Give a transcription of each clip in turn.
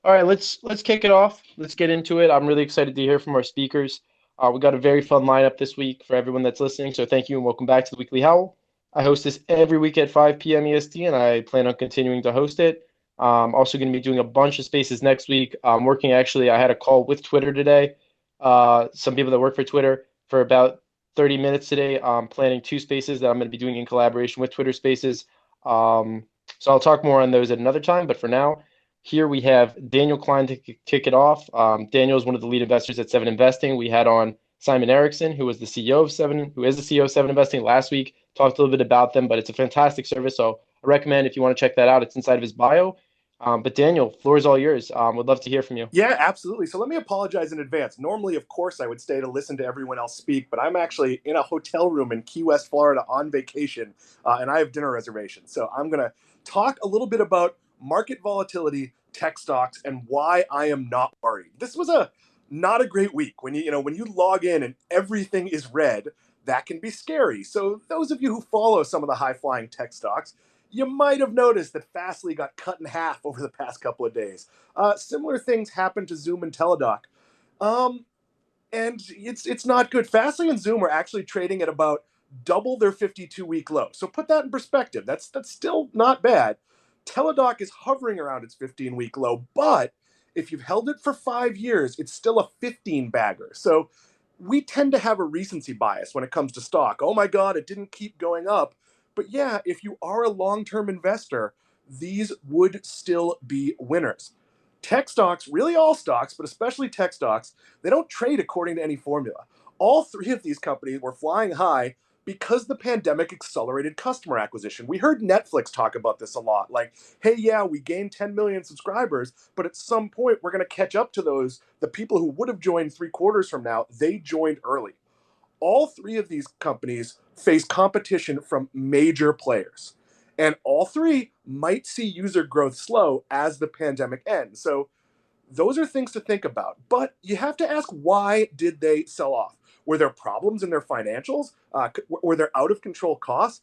All right, let's kick it off. Let's get into it. I'm really excited to hear from our speakers. We got a very fun lineup this week for everyone that's listening. So thank you and welcome back to the Weekly Howl. I host this every week at 5 p.m. EST, and I plan on continuing to host it. Also going to be doing a bunch of spaces next week. I'm working actually. I had a call with Twitter today. Some people that work for Twitter for about 30 minutes today. I'm planning two spaces that I'm going to be doing in collaboration with Twitter Spaces. Um, so I'll talk more on those at another time. But for now. Here we have Daniel Klein to kick it off. Daniel is one of the lead investors at Seven Investing. We had on Simon Erickson, who was the CEO of Seven, who is the CEO of Seven Investing last week. Talked a little bit about them, but it's a fantastic service. So I recommend if you want to check that out, it's inside of his bio. But Daniel, floor is all yours. Would love to hear from you. Yeah, absolutely. So let me apologize in advance. Normally, of course, I would stay to listen to everyone else speak, but I'm actually in a hotel room in Key West, Florida on vacation, and I have dinner reservations. So I'm going to talk a little bit about market volatility, tech stocks, and why I am not worried. This was a not a great week. When you log in and everything is red, that can be scary. So those of you who follow some of the high flying tech stocks, you might have noticed that Fastly got cut in half over the past couple of days. Similar things happened to Zoom and Teladoc. Um, and it's not good. Fastly and Zoom are actually trading at about double their 52-week low. So put that in perspective. That's still not bad. Teladoc is hovering around its 15-week low, but if you've held it for 5 years, it's still a 15 bagger. So we tend to have a recency bias when it comes to stock. Oh my God, it didn't keep going up. But yeah, if you are a long-term investor, these would still be winners. Tech stocks, really all stocks, but especially tech stocks, they don't trade according to any formula. All three of these companies were flying high because the pandemic accelerated customer acquisition. We heard Netflix talk about this a lot. Like, hey, yeah, we gained 10 million subscribers, but at some point we're going to catch up to the people who would have joined 3 quarters from now. They joined early. All three of these companies face competition from major players. And all three might see user growth slow as the pandemic ends. So those are things to think about. But you have to ask, why did they sell off? Were there problems in their financials? Were there out of control costs?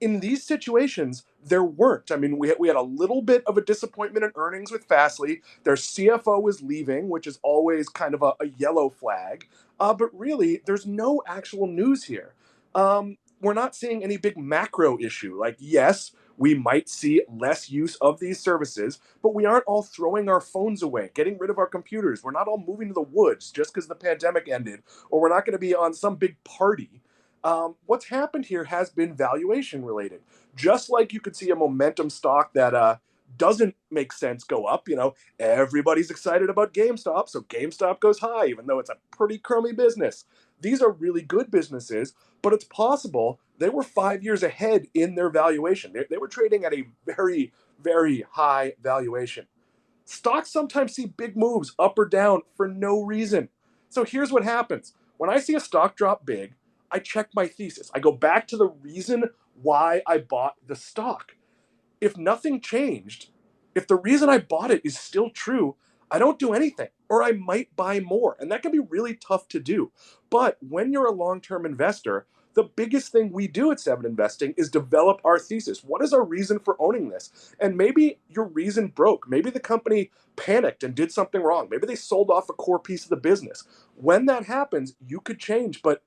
In these situations, there weren't. I mean, we had a little bit of a disappointment in earnings with Fastly. Their CFO is leaving, which is always kind of a yellow flag. But really, there's no actual news here. We're not seeing any big macro issue. Like, yes, we might see less use of these services, but we aren't all throwing our phones away, getting rid of our computers. We're not all moving to the woods just because the pandemic ended, or we're not going to be on some big party. What's happened here has been valuation related. Just like you could see a momentum stock that doesn't make sense go up, everybody's excited about GameStop, so GameStop goes high, even though it's a pretty crummy business. These are really good businesses, but it's possible they were 5 years ahead in their valuation. They were trading at a very, very high valuation. Stocks sometimes see big moves up or down for no reason. So here's what happens. When I see a stock drop big, I check my thesis. I go back to the reason why I bought the stock. If nothing changed, if the reason I bought it is still true, I don't do anything, or I might buy more. And that can be really tough to do. But when you're a long term investor, the biggest thing we do at Seven Investing is develop our thesis. What is our reason for owning this? And maybe your reason broke. Maybe the company panicked and did something wrong. Maybe they sold off a core piece of the business. When that happens, you could change. But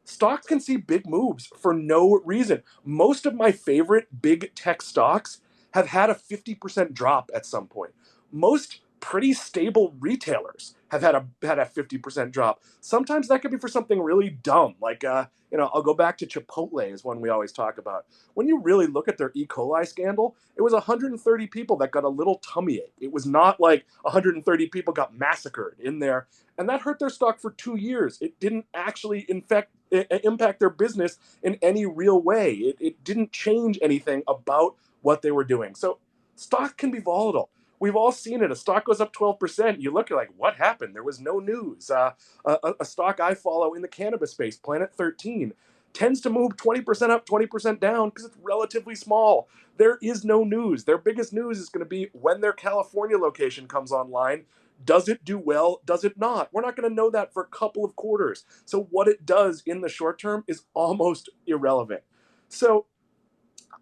stocks can see big moves for no reason. Most of my favorite big tech stocks have had a 50% drop at some point. Most pretty stable retailers have had a 50% drop. Sometimes that could be for something really dumb, like I'll go back to Chipotle is one we always talk about. When you really look at their E. coli scandal, it was 130 people that got a little tummy ache. It was not like 130 people got massacred in there, and that hurt their stock for 2 years. It didn't actually impact their business in any real way. It didn't change anything about what they were doing. So stock can be volatile. We've all seen it. A stock goes up 12%. You look at like, what happened? There was no news. A stock I follow in the cannabis space, Planet 13, tends to move 20% up, 20% down because it's relatively small. There is no news. Their biggest news is going to be when their California location comes online. Does it do well? Does it not? We're not going to know that for a couple of quarters. So what it does in the short term is almost irrelevant. So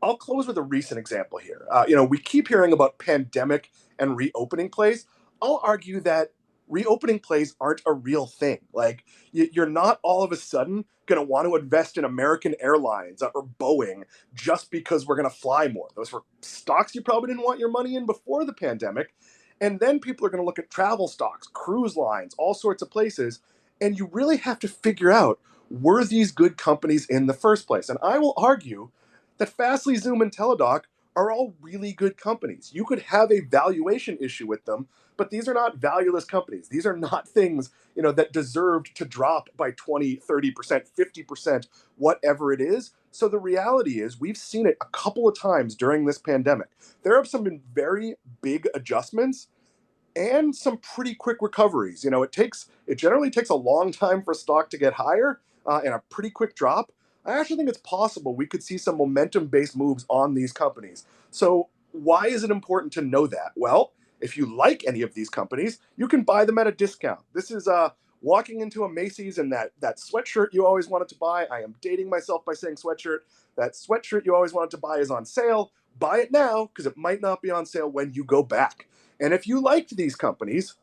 I'll close with a recent example here. We keep hearing about pandemic and reopening plays. I'll argue that reopening plays aren't a real thing. Like, you're not all of a sudden going to want to invest in American Airlines or Boeing just because we're going to fly more. Those were stocks you probably didn't want your money in before the pandemic. And then people are going to look at travel stocks, cruise lines, all sorts of places. And you really have to figure out, were these good companies in the first place? And I will argue that Fastly, Zoom, and Teladoc are all really good companies. You could have a valuation issue with them, but these are not valueless companies. These are not things, that deserved to drop by 20, 30%, 50%, whatever it is. So the reality is, we've seen it a couple of times during this pandemic. There have some very big adjustments and some pretty quick recoveries. It generally takes a long time for stock to get higher, and a pretty quick drop. I actually think it's possible we could see some momentum-based moves on these companies. So why is it important to know that? Well, if you like any of these companies, you can buy them at a discount. This is walking into a Macy's and that sweatshirt you always wanted to buy. I am dating myself by saying sweatshirt. That sweatshirt you always wanted to buy is on sale. Buy it now because it might not be on sale when you go back. And if you liked these companies,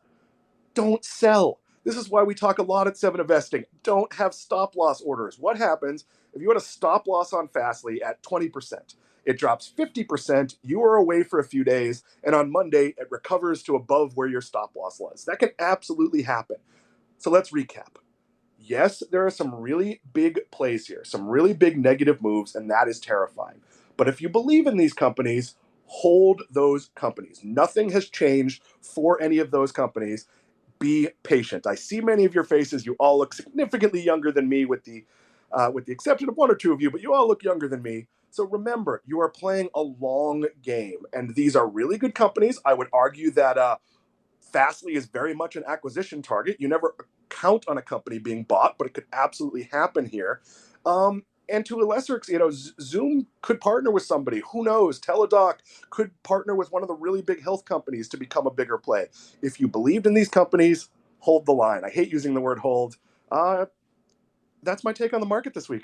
don't sell. This is why we talk a lot at Seven Investing. Don't have stop loss orders. What happens if you had a stop loss on Fastly at 20%? It drops 50%, you are away for a few days, and on Monday it recovers to above where your stop loss was. That can absolutely happen. So let's recap. Yes, there are some really big plays here, some really big negative moves, and that is terrifying. But if you believe in these companies, hold those companies. Nothing has changed for any of those companies. Be patient. I see many of your faces. You all look significantly younger than me, with the exception of one or two of you, but you all look younger than me. So remember, you are playing a long game, and these are really good companies. I would argue that Fastly is very much an acquisition target. You never count on a company being bought, but it could absolutely happen here. And to a lesser extent, Zoom could partner with somebody. Who knows? Teladoc could partner with one of the really big health companies to become a bigger play. If you believed in these companies, hold the line. I hate using the word hold. That's my take on the market this week.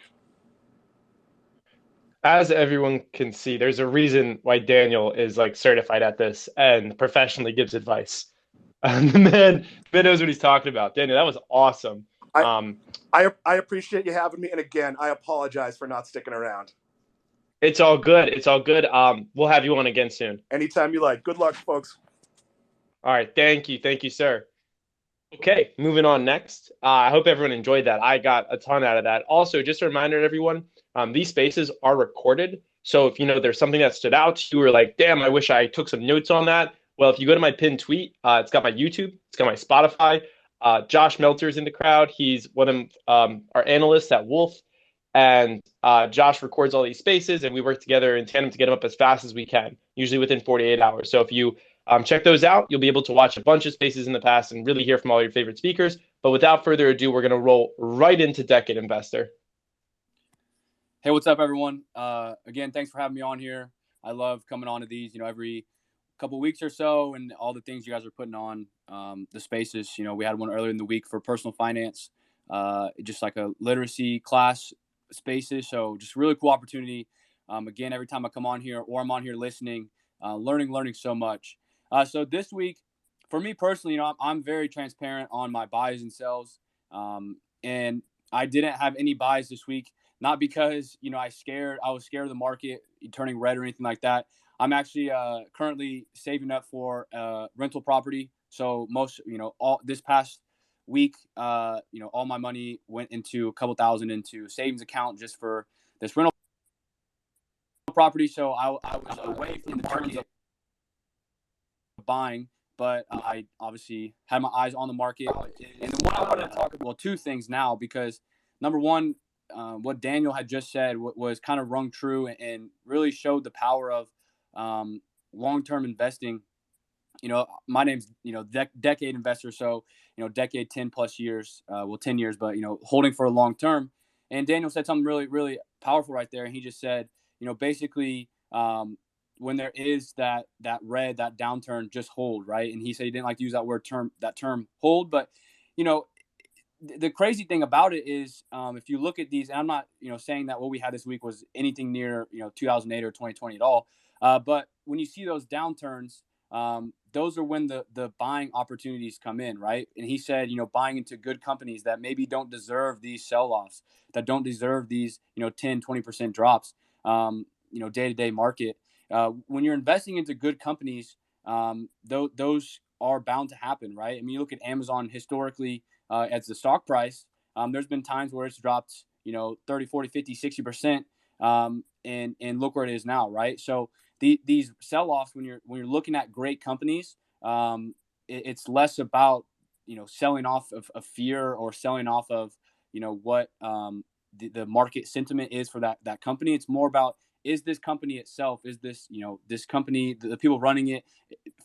As everyone can see, there's a reason why Daniel is like certified at this and professionally gives advice. The man knows what he's talking about. Daniel, that was awesome. I, Um, I appreciate you having me. And again, I apologize for not sticking around. it's all good. It's all good. We'll have you on again soon. Anytime you like. Good luck, folks. All right. Thank you. Thank you, sir. Okay, moving on next. I hope everyone enjoyed that. I got a ton out of that. Also, just a reminder to everyone, these spaces are recorded. So if there's something that stood out to you or like, damn, I wish I took some notes on that. Well, if you go to my pinned tweet, it's got my YouTube, it's got my Spotify. Josh Meltzer's in the crowd. He's one of our analysts at Wolf. And Josh records all these spaces, and we work together in tandem to get them up as fast as we can, usually within 48 hours. So if you check those out, you'll be able to watch a bunch of spaces in the past and really hear from all your favorite speakers. But without further ado, we're going to roll right into Decade Investor. Hey, what's up, everyone? Again, thanks for having me on here. I love coming on to these, every couple weeks or so, and all the things you guys are putting on the spaces. We had one earlier in the week for personal finance, just like a literacy class spaces. So just really cool opportunity. Again, every time I come on here or I'm on here listening, learning so much. So this week, for me personally, I'm very transparent on my buys and sells. And I didn't have any buys this week, not because, I was scared of the market turning red or anything like that. I'm actually currently saving up for rental property. So all this past week, all my money went into a couple thousand into a savings account just for this rental property. So I was away from the market buying, but I obviously had my eyes on the market. And then what I wanted to talk about, well, two things now, because number one, what Daniel had just said was kind of rung true and really showed the power of long-term investing. My name's, decade investor. So, decade, 10 plus years, 10 years, but, holding for a long term. And Daniel said something really, really powerful right there. And he just said, basically, when there is that downturn, just hold, right? And he said he didn't like to use that term hold, but, the crazy thing about it is, if you look at these, and I'm not, saying that what we had this week was anything near, 2008 or 2020 at all. But when you see those downturns, those are when the buying opportunities come in, right? And he said, buying into good companies that maybe don't deserve these sell-offs, that don't deserve these, 10, 20% drops, day-to-day market. When you're investing into good companies, those are bound to happen, right? I mean, you look at Amazon historically as the stock price. There's been times where it's dropped, 30, 40, 50, 60%. And look where it is now, right? So these sell-offs, when you're looking at great companies, it's less about selling off of fear or selling off of what the market sentiment is for that company. It's more about, is this company itself, is this this company, the people running it,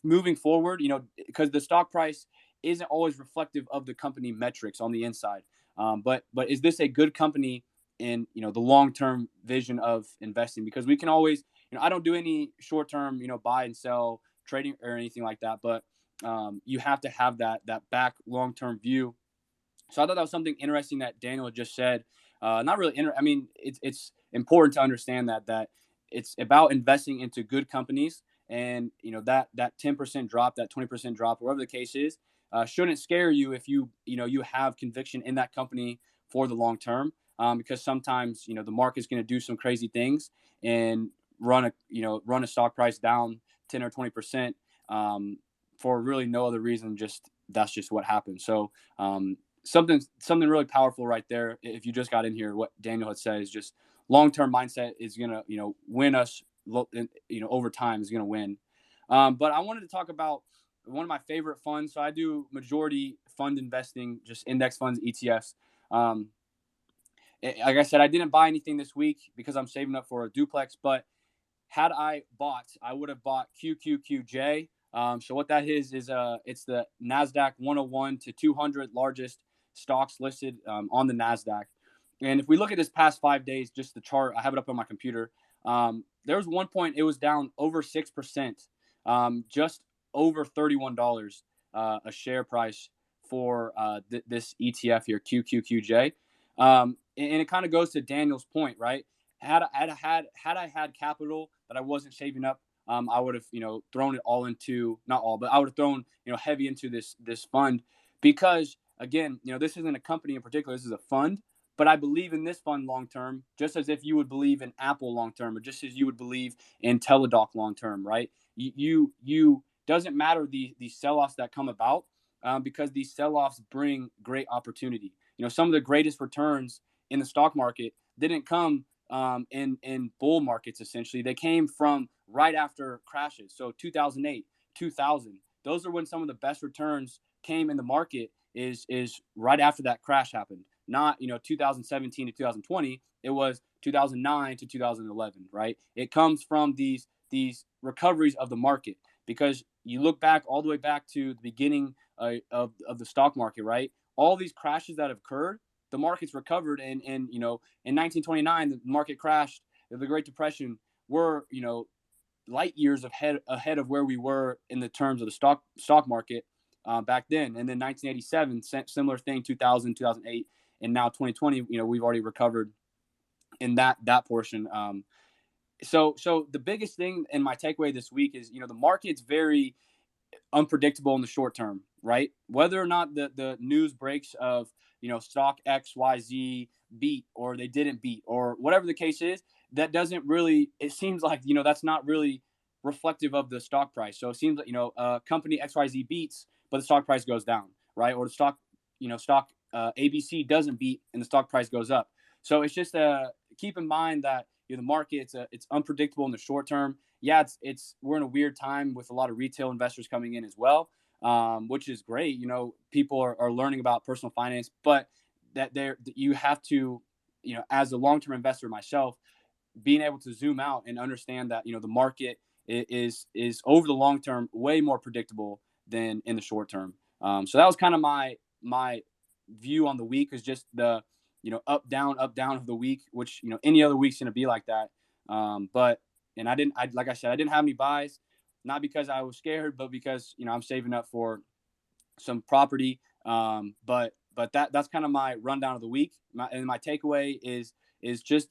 moving forward, because the stock price isn't always reflective of the company metrics on the inside. But is this a good company in the long-term vision of investing? Because we can always, I don't do any short-term buy and sell trading or anything like that, but you have to have that back long-term view. So I thought that was something interesting that Daniel just said. Not really I mean, it's important to understand that it's about investing into good companies, and that 10% drop, that 20% drop, whatever the case is, shouldn't scare you if you have conviction in that company for the long term. Because sometimes the market's going to do some crazy things and run a stock price down 10 or 20% for really no other reason. Just that's just what happens. So something really powerful right there. If you just got in here, what Daniel had said is just long-term mindset is gonna win us. Over time is gonna win. But I wanted to talk about one of my favorite funds. So I do majority fund investing, just index funds, ETFs. Like I said, I didn't buy anything this week because I'm saving up for a duplex. But had I bought, I would have bought QQQJ. So what that is it's the NASDAQ 101 to 200 largest stocks listed on the NASDAQ. And if we look at this past 5 days, just the chart, I have it up on my computer. There was one point it was down over 6%, just over $31 a share price for this ETF here, QQQJ. And it kind of goes to Daniel's point, right? Had I had capital that I wasn't saving up, I would have thrown it all into, not all, but I would have thrown heavy into this fund, because again, this isn't a company in particular, this is a fund. But I believe in this fund long term, just as if you would believe in Apple long term, or just as you would believe in Teladoc long term, right? You doesn't matter the sell-offs that come about, because these sell-offs bring great opportunity. Some of the greatest returns in the stock market didn't come in bull markets. Essentially, they came from right after crashes. So 2008, 2000, those are when some of the best returns came in the market. Is right after that crash happened. Not 2017 to 2020. It was 2009 to 2011. Right. It comes from these recoveries of the market, because you look back all the way back to the beginning of the stock market. Right. All these crashes that have occurred, the market's recovered, and in 1929 the market crashed. The Great Depression were light years ahead of where we were in the terms of the stock market back then. And then 1987, similar thing, 2000, 2008, and now 2020. We've already recovered in that portion. So the biggest thing in my takeaway this week is the market's very unpredictable in the short term, right? Whether or not the news breaks of stock XYZ beat or they didn't beat or whatever the case is, that doesn't really, it seems like that's not really reflective of the stock price. So it seems like company XYZ beats, but the stock price goes down, right? Or the stock ABC doesn't beat and the stock price goes up. So it's just keep in mind that the market, it's unpredictable in the short term. Yeah, we're in a weird time with a lot of retail investors coming in as well, which is great. People are learning about personal finance, but that you have to, as a long-term investor myself, being able to zoom out and understand that the market is over the long term way more predictable than in the short term. So that was kind of my view on the week, is just the up down of the week, which any other week's going to be like that. But like I said, I didn't have any buys, not because I was scared, but because I'm saving up for some property. But that's kind of my rundown of the week. My takeaway is just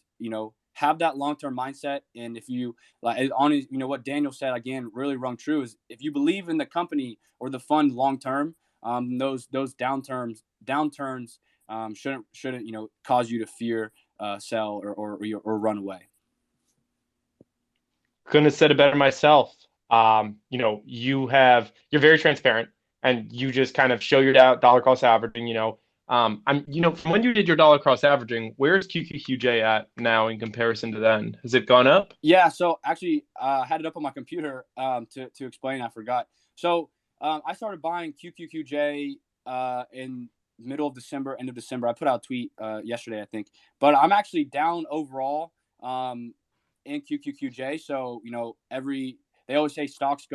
have that long-term mindset. And if you like on, what Daniel said again really rung true is if you believe in the company or the fund long-term, those downturns shouldn't cause you to fear, sell or run away. Couldn't have said it better myself. You're very transparent and you just kind of show your dollar cost averaging, from when you did your dollar cost averaging, where's QQQJ at now in comparison to then? Has it gone up? Yeah. So actually, I had it up on my computer to explain. I forgot. So I started buying QQQJ in middle of December, end of December. I put out a tweet yesterday, I think, but I'm actually down overall in QQQJ. So they always say stocks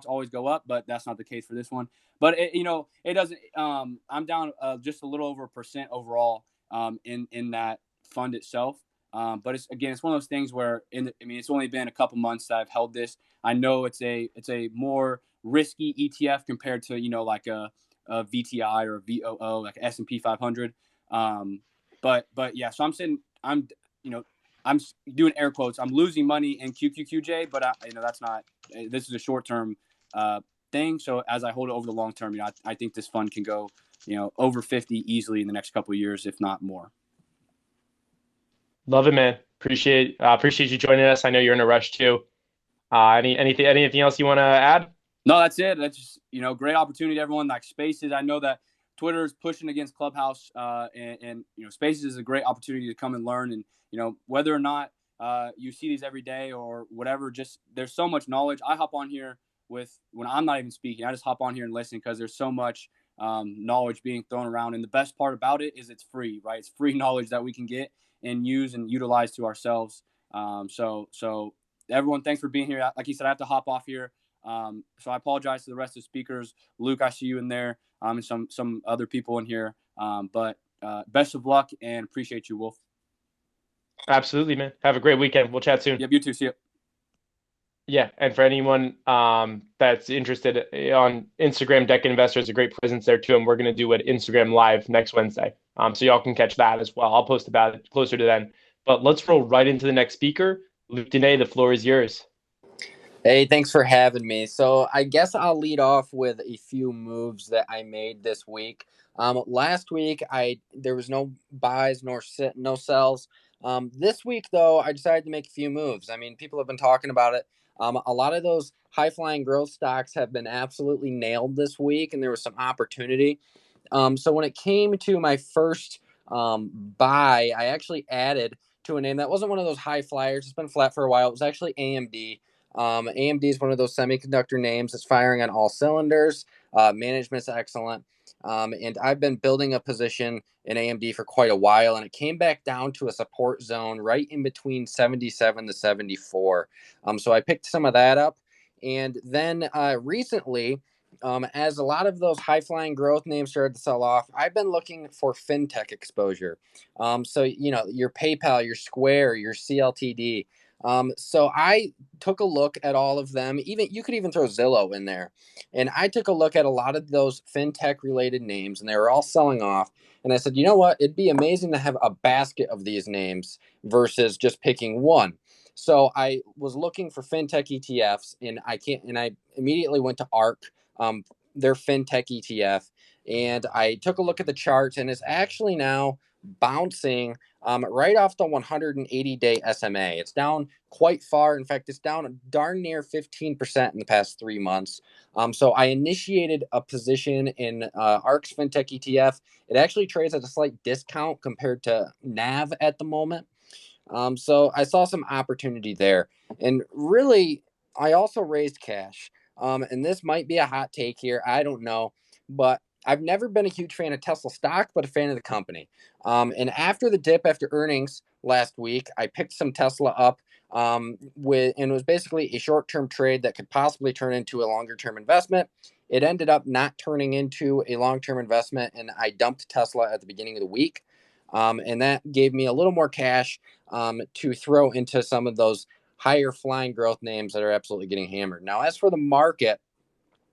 always go up, but that's not the case for this one. But it doesn't. I'm down just a little over 1% overall in that fund itself. But it's one of those things where it's only been a couple months that I've held this. I know it's a more risky ETF compared to like a VTI or a VOO, like S&P 500. But yeah, so I'm doing air quotes. I'm losing money in QQQJ, but that's not. This is a short term thing. So as I hold it over the long term, I think this fund can go over 50 easily in the next couple of years, if not more. Love it, man. Appreciate you joining us. I know you're in a rush too. Anything else you want to add? No, that's it. That's just great opportunity to everyone. Like Spaces, I know that Twitter is pushing against Clubhouse, and Spaces is a great opportunity to come and learn. And whether or not you see these every day or whatever, just there's so much knowledge. I hop on here when I'm not even speaking. I just hop on here and listen because there's so much knowledge being thrown around. And the best part about it is it's free, right? It's free knowledge that we can get and use and utilize to ourselves. So everyone, thanks for being here. Like you said, I have to hop off here. So I apologize to the rest of the speakers. Luke, I see you in there, and some other people in here. But best of luck and appreciate you, Wolf. Absolutely, man. Have a great weekend. We'll chat soon. Yep, you too. See you. Yeah, and for anyone that's interested on Instagram, Deck Investor is a great presence there too, and we're going to do it Instagram Live next Wednesday. So y'all can catch that as well. I'll post about it closer to then. But let's roll right into the next speaker. Luke Dene, the floor is yours. Hey, thanks for having me. So I guess I'll lead off with a few moves that I made this week. Last week, there was no buys nor no sells. This week, though, I decided to make a few moves. I mean, people have been talking about it. A lot of those high-flying growth stocks have been absolutely nailed this week, and there was some opportunity. So when it came to my first buy, I actually added to a name that wasn't one of those high flyers. It's been flat for a while. It was actually AMD. AMD is one of those semiconductor names that's firing on all cylinders. Management's excellent. And I've been building a position in AMD for quite a while, and it came back down to a support zone right in between 77 to 74. So I picked some of that up. And then recently, as a lot of those high-flying growth names started to sell off, I've been looking for fintech exposure. So, your PayPal, your Square, your CLTD. So I took a look at all of them. Even you could even throw Zillow in there. And I took a look at a lot of those fintech related names, and they were all selling off. And I said, you know what? It'd be amazing to have a basket of these names versus just picking one. So I was looking for fintech ETFs, and I immediately went to ARK, their fintech ETF, and I took a look at the charts, and it's actually now bouncing right off the 180-day SMA. It's down quite far. In fact, it's down darn near 15% in the past 3 months. So I initiated a position in ARK's fintech ETF. It actually trades at a slight discount compared to NAV at the moment. So I saw some opportunity there. And really, I also raised cash. And this might be a hot take here. I don't know. But I've never been a huge fan of Tesla stock, but a fan of the company. And after the dip after earnings last week, I picked some Tesla up and it was basically a short-term trade that could possibly turn into a longer-term investment. It ended up not turning into a long-term investment, and I dumped Tesla at the beginning of the week. And that gave me a little more cash to throw into some of those higher flying growth names that are absolutely getting hammered. Now, as for the market,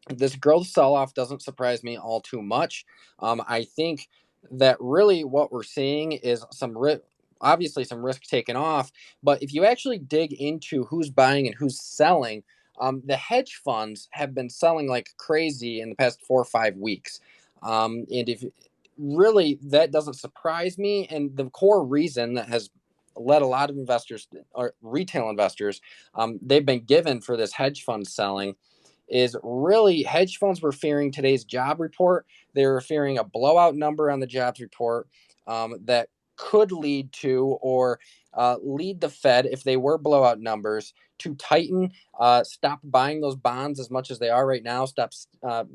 this growth sell-off doesn't surprise me all too much. I think that really what we're seeing is some obviously some risk taken off. But if you actually dig into who's buying and who's selling, the hedge funds have been selling like crazy in the past 4 or 5 weeks. And if really that doesn't surprise me, and the core reason that has led a lot of investors or retail investors, they've been given for this hedge fund selling is really hedge funds were fearing today's job report. They were fearing a blowout number on the jobs report that could lead to or lead the Fed, if they were blowout numbers, to tighten, stop buying those bonds as much as they are right now, stop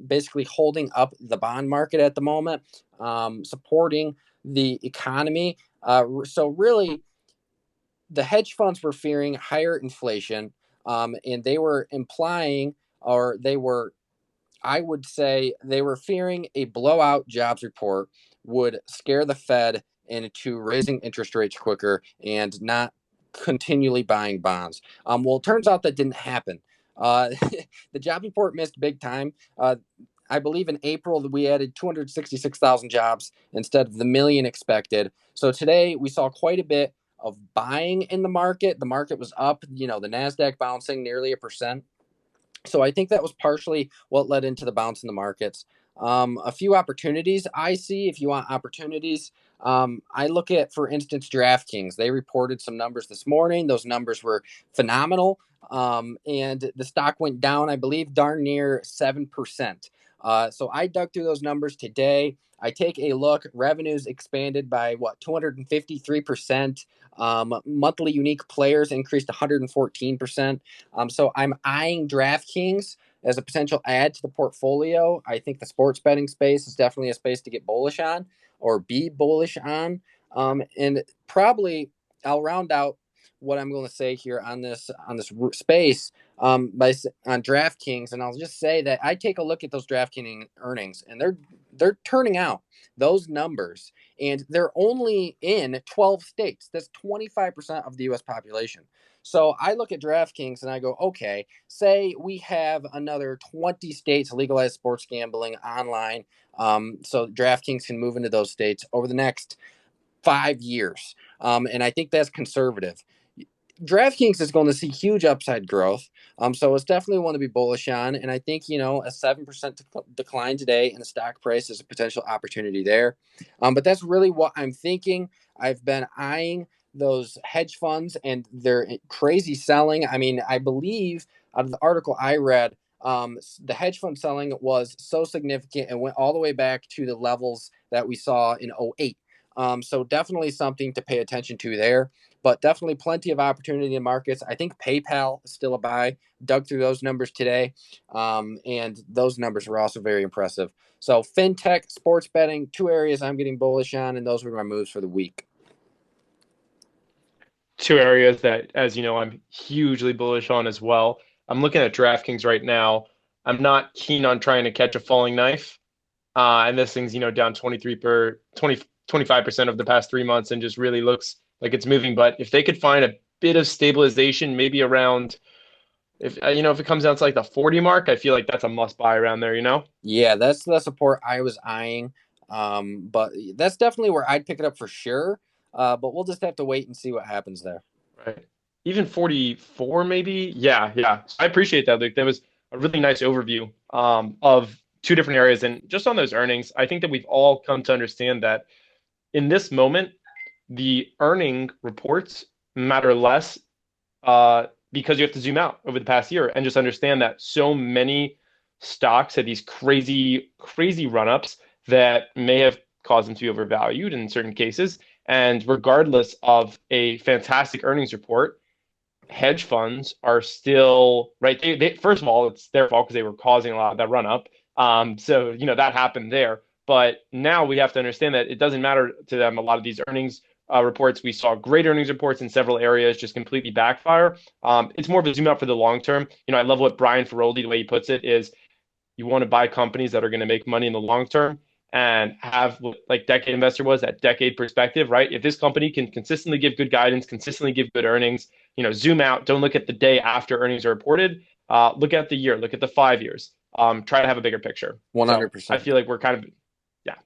basically holding up the bond market at the moment, supporting the economy. So really, the hedge funds were fearing higher inflation, and they were implying, or they were, I would say, they were fearing a blowout jobs report would scare the Fed into raising interest rates quicker and not continually buying bonds. Well, it turns out that didn't happen. Uh, the job report missed big time. I believe in April we added 266,000 jobs instead of the million expected. So today we saw quite a bit of buying in the market. The market was up, the NASDAQ bouncing nearly 1%. So I think that was partially what led into the bounce in the markets. A few opportunities I see, if you want opportunities, I look at, for instance, DraftKings. They reported some numbers this morning. Those numbers were phenomenal. And the stock went down, I believe, darn near 7%. So I dug through those numbers today. I take a look. Revenues expanded by 253%. Monthly unique players increased 114%. So I'm eyeing DraftKings as a potential add to the portfolio. I think the sports betting space is definitely a space to get bullish on or be bullish on. And probably I'll round out what I'm going to say here on this space on DraftKings, and I'll just say that I take a look at those DraftKings earnings, and they're turning out those numbers, and they're only in 12 states. That's 25% of the U.S. population. So I look at DraftKings and I go, okay, say we have another 20 states legalize sports gambling online. So DraftKings can move into those states over the next 5 years. And I think that's conservative. DraftKings is going to see huge upside growth. So it's definitely one to be bullish on. And I think, a 7% decline today in the stock price is a potential opportunity there. But that's really what I'm thinking. I've been eyeing those hedge funds and their crazy selling. I mean, I believe out of the article I read, the hedge fund selling was so significant and went all the way back to the levels that we saw in 2008. So definitely something to pay attention to there, but definitely plenty of opportunity in markets. I think PayPal is still a buy. Dug through those numbers today, and those numbers were also very impressive. So fintech, sports betting, two areas I'm getting bullish on, and those were my moves for the week. Two areas that, as you know, I'm hugely bullish on as well. I'm looking at DraftKings right now. I'm not keen on trying to catch a falling knife. And this thing's, down 25% of the past 3 months and just really looks like it's moving. But if they could find a bit of stabilization, maybe around, if it comes down to like the 40 mark, I feel like that's a must buy around there, Yeah, that's the support I was eyeing. But that's definitely where I'd pick it up for sure. But we'll just have to wait and see what happens there. Right. Even 44, maybe. Yeah, yeah. I appreciate that, Luke. That was a really nice overview of two different areas. And just on those earnings, I think that we've all come to understand that in this moment, the earning reports matter less because you have to zoom out over the past year and just understand that so many stocks had these crazy, crazy run-ups that may have caused them to be overvalued in certain cases. And regardless of a fantastic earnings report, hedge funds are still right. They first of all, it's their fault because they were causing a lot of that run up. So that happened there. But now we have to understand that it doesn't matter to them. A lot of these earnings reports, we saw great earnings reports in several areas just completely backfire. It's more of a zoom out for the long term. I love what Brian Feroldi, the way he puts it, is you want to buy companies that are going to make money in the long term and have, like Decade Investor was, that decade perspective, right? If this company can consistently give good guidance, consistently give good earnings, zoom out. Don't look at the day after earnings are reported. Look at the year. Look at the 5 years. Try to have a bigger picture. 100%. So I feel like we're kind of,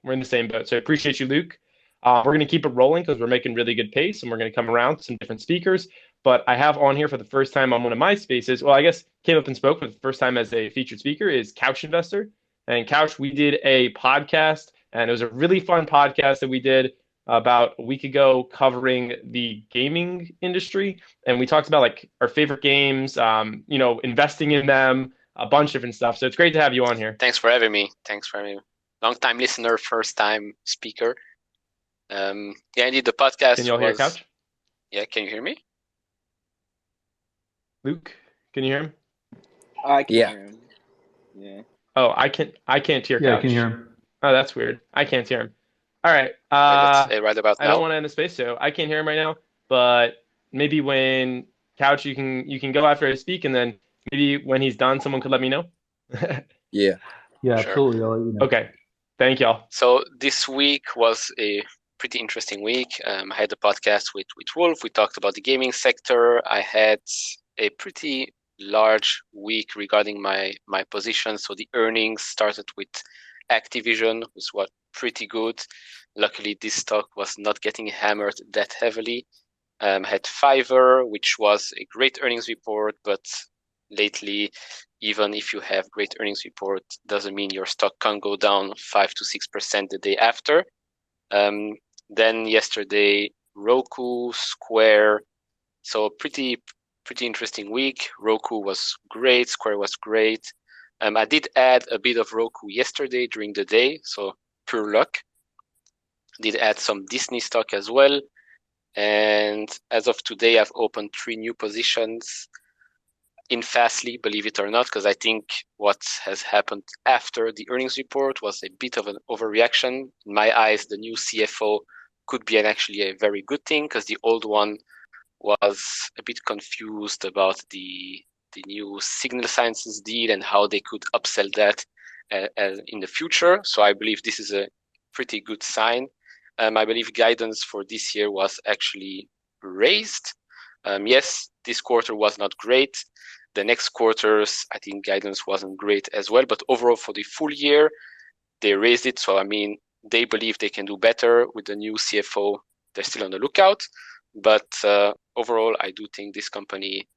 we're in the same boat. So I appreciate you, Luke. We're going to keep it rolling because we're making really good pace, and we're going to come around to some different speakers. But I have on here for the first time on one of my spaces. Well, I guess came up and spoke for the first time as a featured speaker is Couch Investor. And Couch, we did a podcast, and it was a really fun podcast that we did about a week ago covering the gaming industry. And we talked about like our favorite games, investing in them, a bunch of different stuff. So it's great to have you on here. Thanks for having me. Long time listener, first time speaker. Indeed, the podcast. Can you all hear Couch? Yeah, can you hear me? Luke, can you hear him? I can hear him. Yeah. Oh, I can't hear Couch. Yeah, I can hear him. Oh, that's weird. I can't hear him. All right. Right about now. I don't want to end the space, so I can't hear him right now. But maybe when Couch, you can go after I speak, and then maybe when he's done, someone could let me know. Yeah. Yeah, Sure. absolutely. I'll let you know. Okay. Thank y'all. So this week was a pretty interesting week. I had a podcast with Wolf. We talked about the gaming sector. I had a pretty large week regarding my position. So the earnings started with Activision, which was pretty good. Luckily, this stock was not getting hammered that heavily. Had Fiverr, which was a great earnings report, but lately, even if you have great earnings report, doesn't mean your stock can go down 5 to 6% the day after. Then yesterday, Roku, Square. So pretty interesting week. Roku was great. Square was great. I did add a bit of Roku yesterday during the day, so pure luck. Did add some Disney stock as well. And as of today, I've opened 3 new positions in Fastly, believe it or not, because I think what has happened after the earnings report was a bit of an overreaction. In my eyes, the new CFO could be actually a very good thing, because the old one was a bit confused about the new Signal Sciences deal and how they could upsell that in the future. So I believe this is a pretty good sign. I believe guidance for this year was actually raised. Yes, this quarter was not great. The next quarters, I think guidance wasn't great as well. But overall, for the full year, they raised it. So, I mean, they believe they can do better with the new CFO. They're still on the lookout. But overall, I do think this company,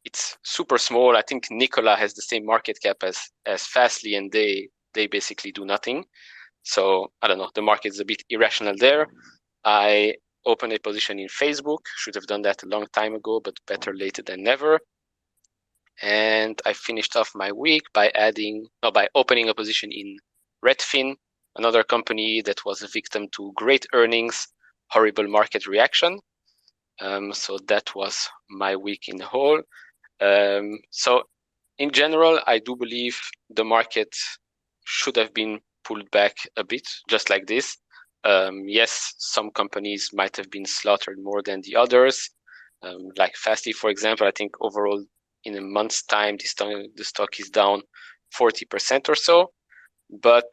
it's super small. I think Nikola has the same market cap as Fastly, and they basically do nothing. So I don't know, the market is a bit irrational there. I opened a position in Facebook, should have done that a long time ago, but better later than never. And I finished off my week by opening a position in Redfin, another company that was a victim to great earnings, horrible market reaction. So that was my week in the whole. So in general, I do believe the market should have been pulled back a bit, just like this. Yes, some companies might have been slaughtered more than the others. Like Fastly, for example, I think overall in a month's time, the stock is down 40% or so. But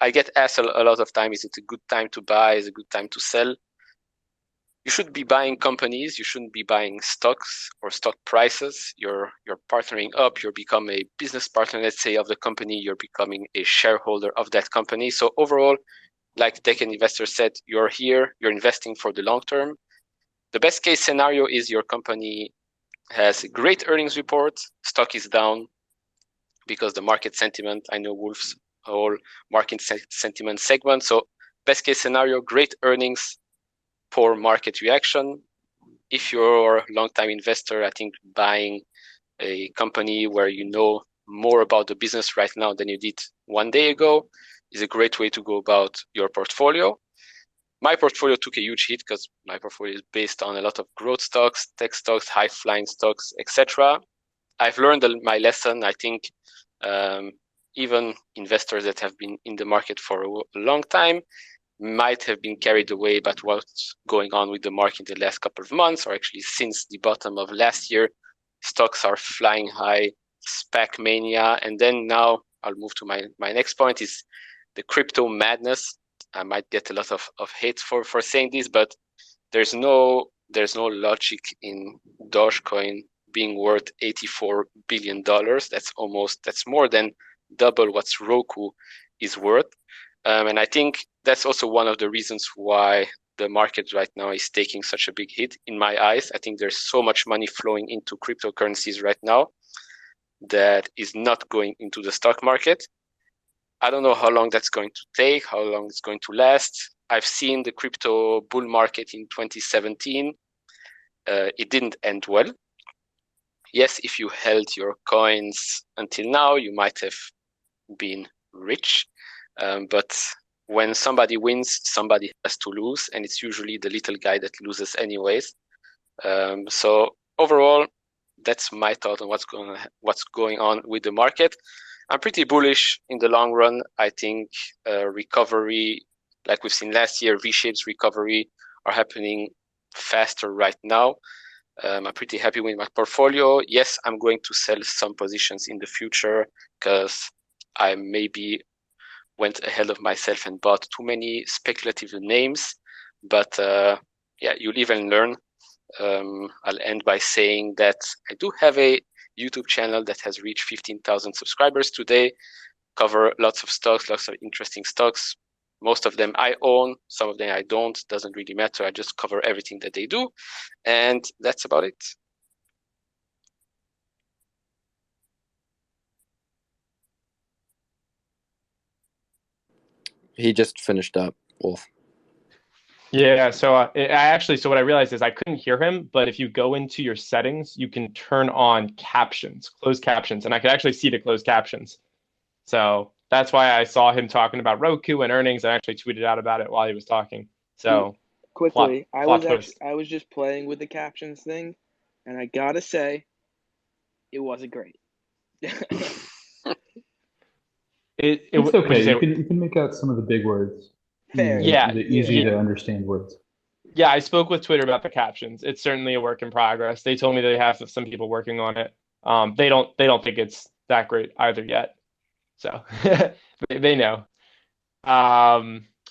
I get asked a lot of time, is it a good time to buy? Is it a good time to sell? You should be buying companies. You shouldn't be buying stocks or stock prices. You're partnering up. You're becoming a business partner, let's say, of the company. You're becoming a shareholder of that company. So overall, like Tech and Investor said, you're here. You're investing for the long term. The best case scenario is your company has a great earnings report. Stock is down because the market sentiment. I know Wolf's whole market sentiment segment. So best case scenario, great earnings, poor market reaction. If you're a long-time investor, I think buying a company where you know more about the business right now than you did 1 day ago is a great way to go about your portfolio. My portfolio took a huge hit because my portfolio is based on a lot of growth stocks, tech stocks, high-flying stocks, etc. I've learned my lesson. I think even investors that have been in the market for a long time might have been carried away by what's going on with the market in the last couple of months, or actually since the bottom of last year. Stocks are flying high, SPAC mania, and then now I'll move to my next point is the crypto madness. I might get a lot of hate for saying this, but there's no logic in Dogecoin being worth $84 billion. That's more than double what Roku is worth. And I think that's also one of the reasons why the market right now is taking such a big hit. In my eyes, I think there's so much money flowing into cryptocurrencies right now that is not going into the stock market. I don't know how long that's going to take, how long it's going to last. I've seen the crypto bull market in 2017. It didn't end well. Yes, if you held your coins until now, you might have been rich. But when somebody wins, somebody has to lose, and it's usually the little guy that loses anyways. So overall, that's my thought on what's going on with the market. I'm pretty bullish in the long run. I think recovery, like we've seen last year, V-shapes recovery are happening faster right now. I'm pretty happy with my portfolio. Yes, I'm going to sell some positions in the future because I maybe went ahead of myself and bought too many speculative names. But yeah, you live and learn. I'll end by saying that I do have a YouTube channel that has reached 15,000 subscribers today, cover lots of stocks, lots of interesting stocks. Most of them I own, some of them I don't, doesn't really matter. I just cover everything that they do. And that's about it. He just finished up, Wolf. Yeah, so so what I realized is I couldn't hear him, but if you go into your settings, you can turn on captions, closed captions, and I could actually see the closed captions. So that's why I saw him talking about Roku and earnings. I actually tweeted out about it while he was talking. So Quickly, plot twist. I was just playing with the captions thing, and I gotta say, it wasn't great. It's okay. You can make out some of the big words. Fair. Yeah, the easy to understand words. Yeah, I spoke with Twitter about the captions. It's certainly a work in progress. They told me they have some people working on it. They don't think it's that great either yet. So they know.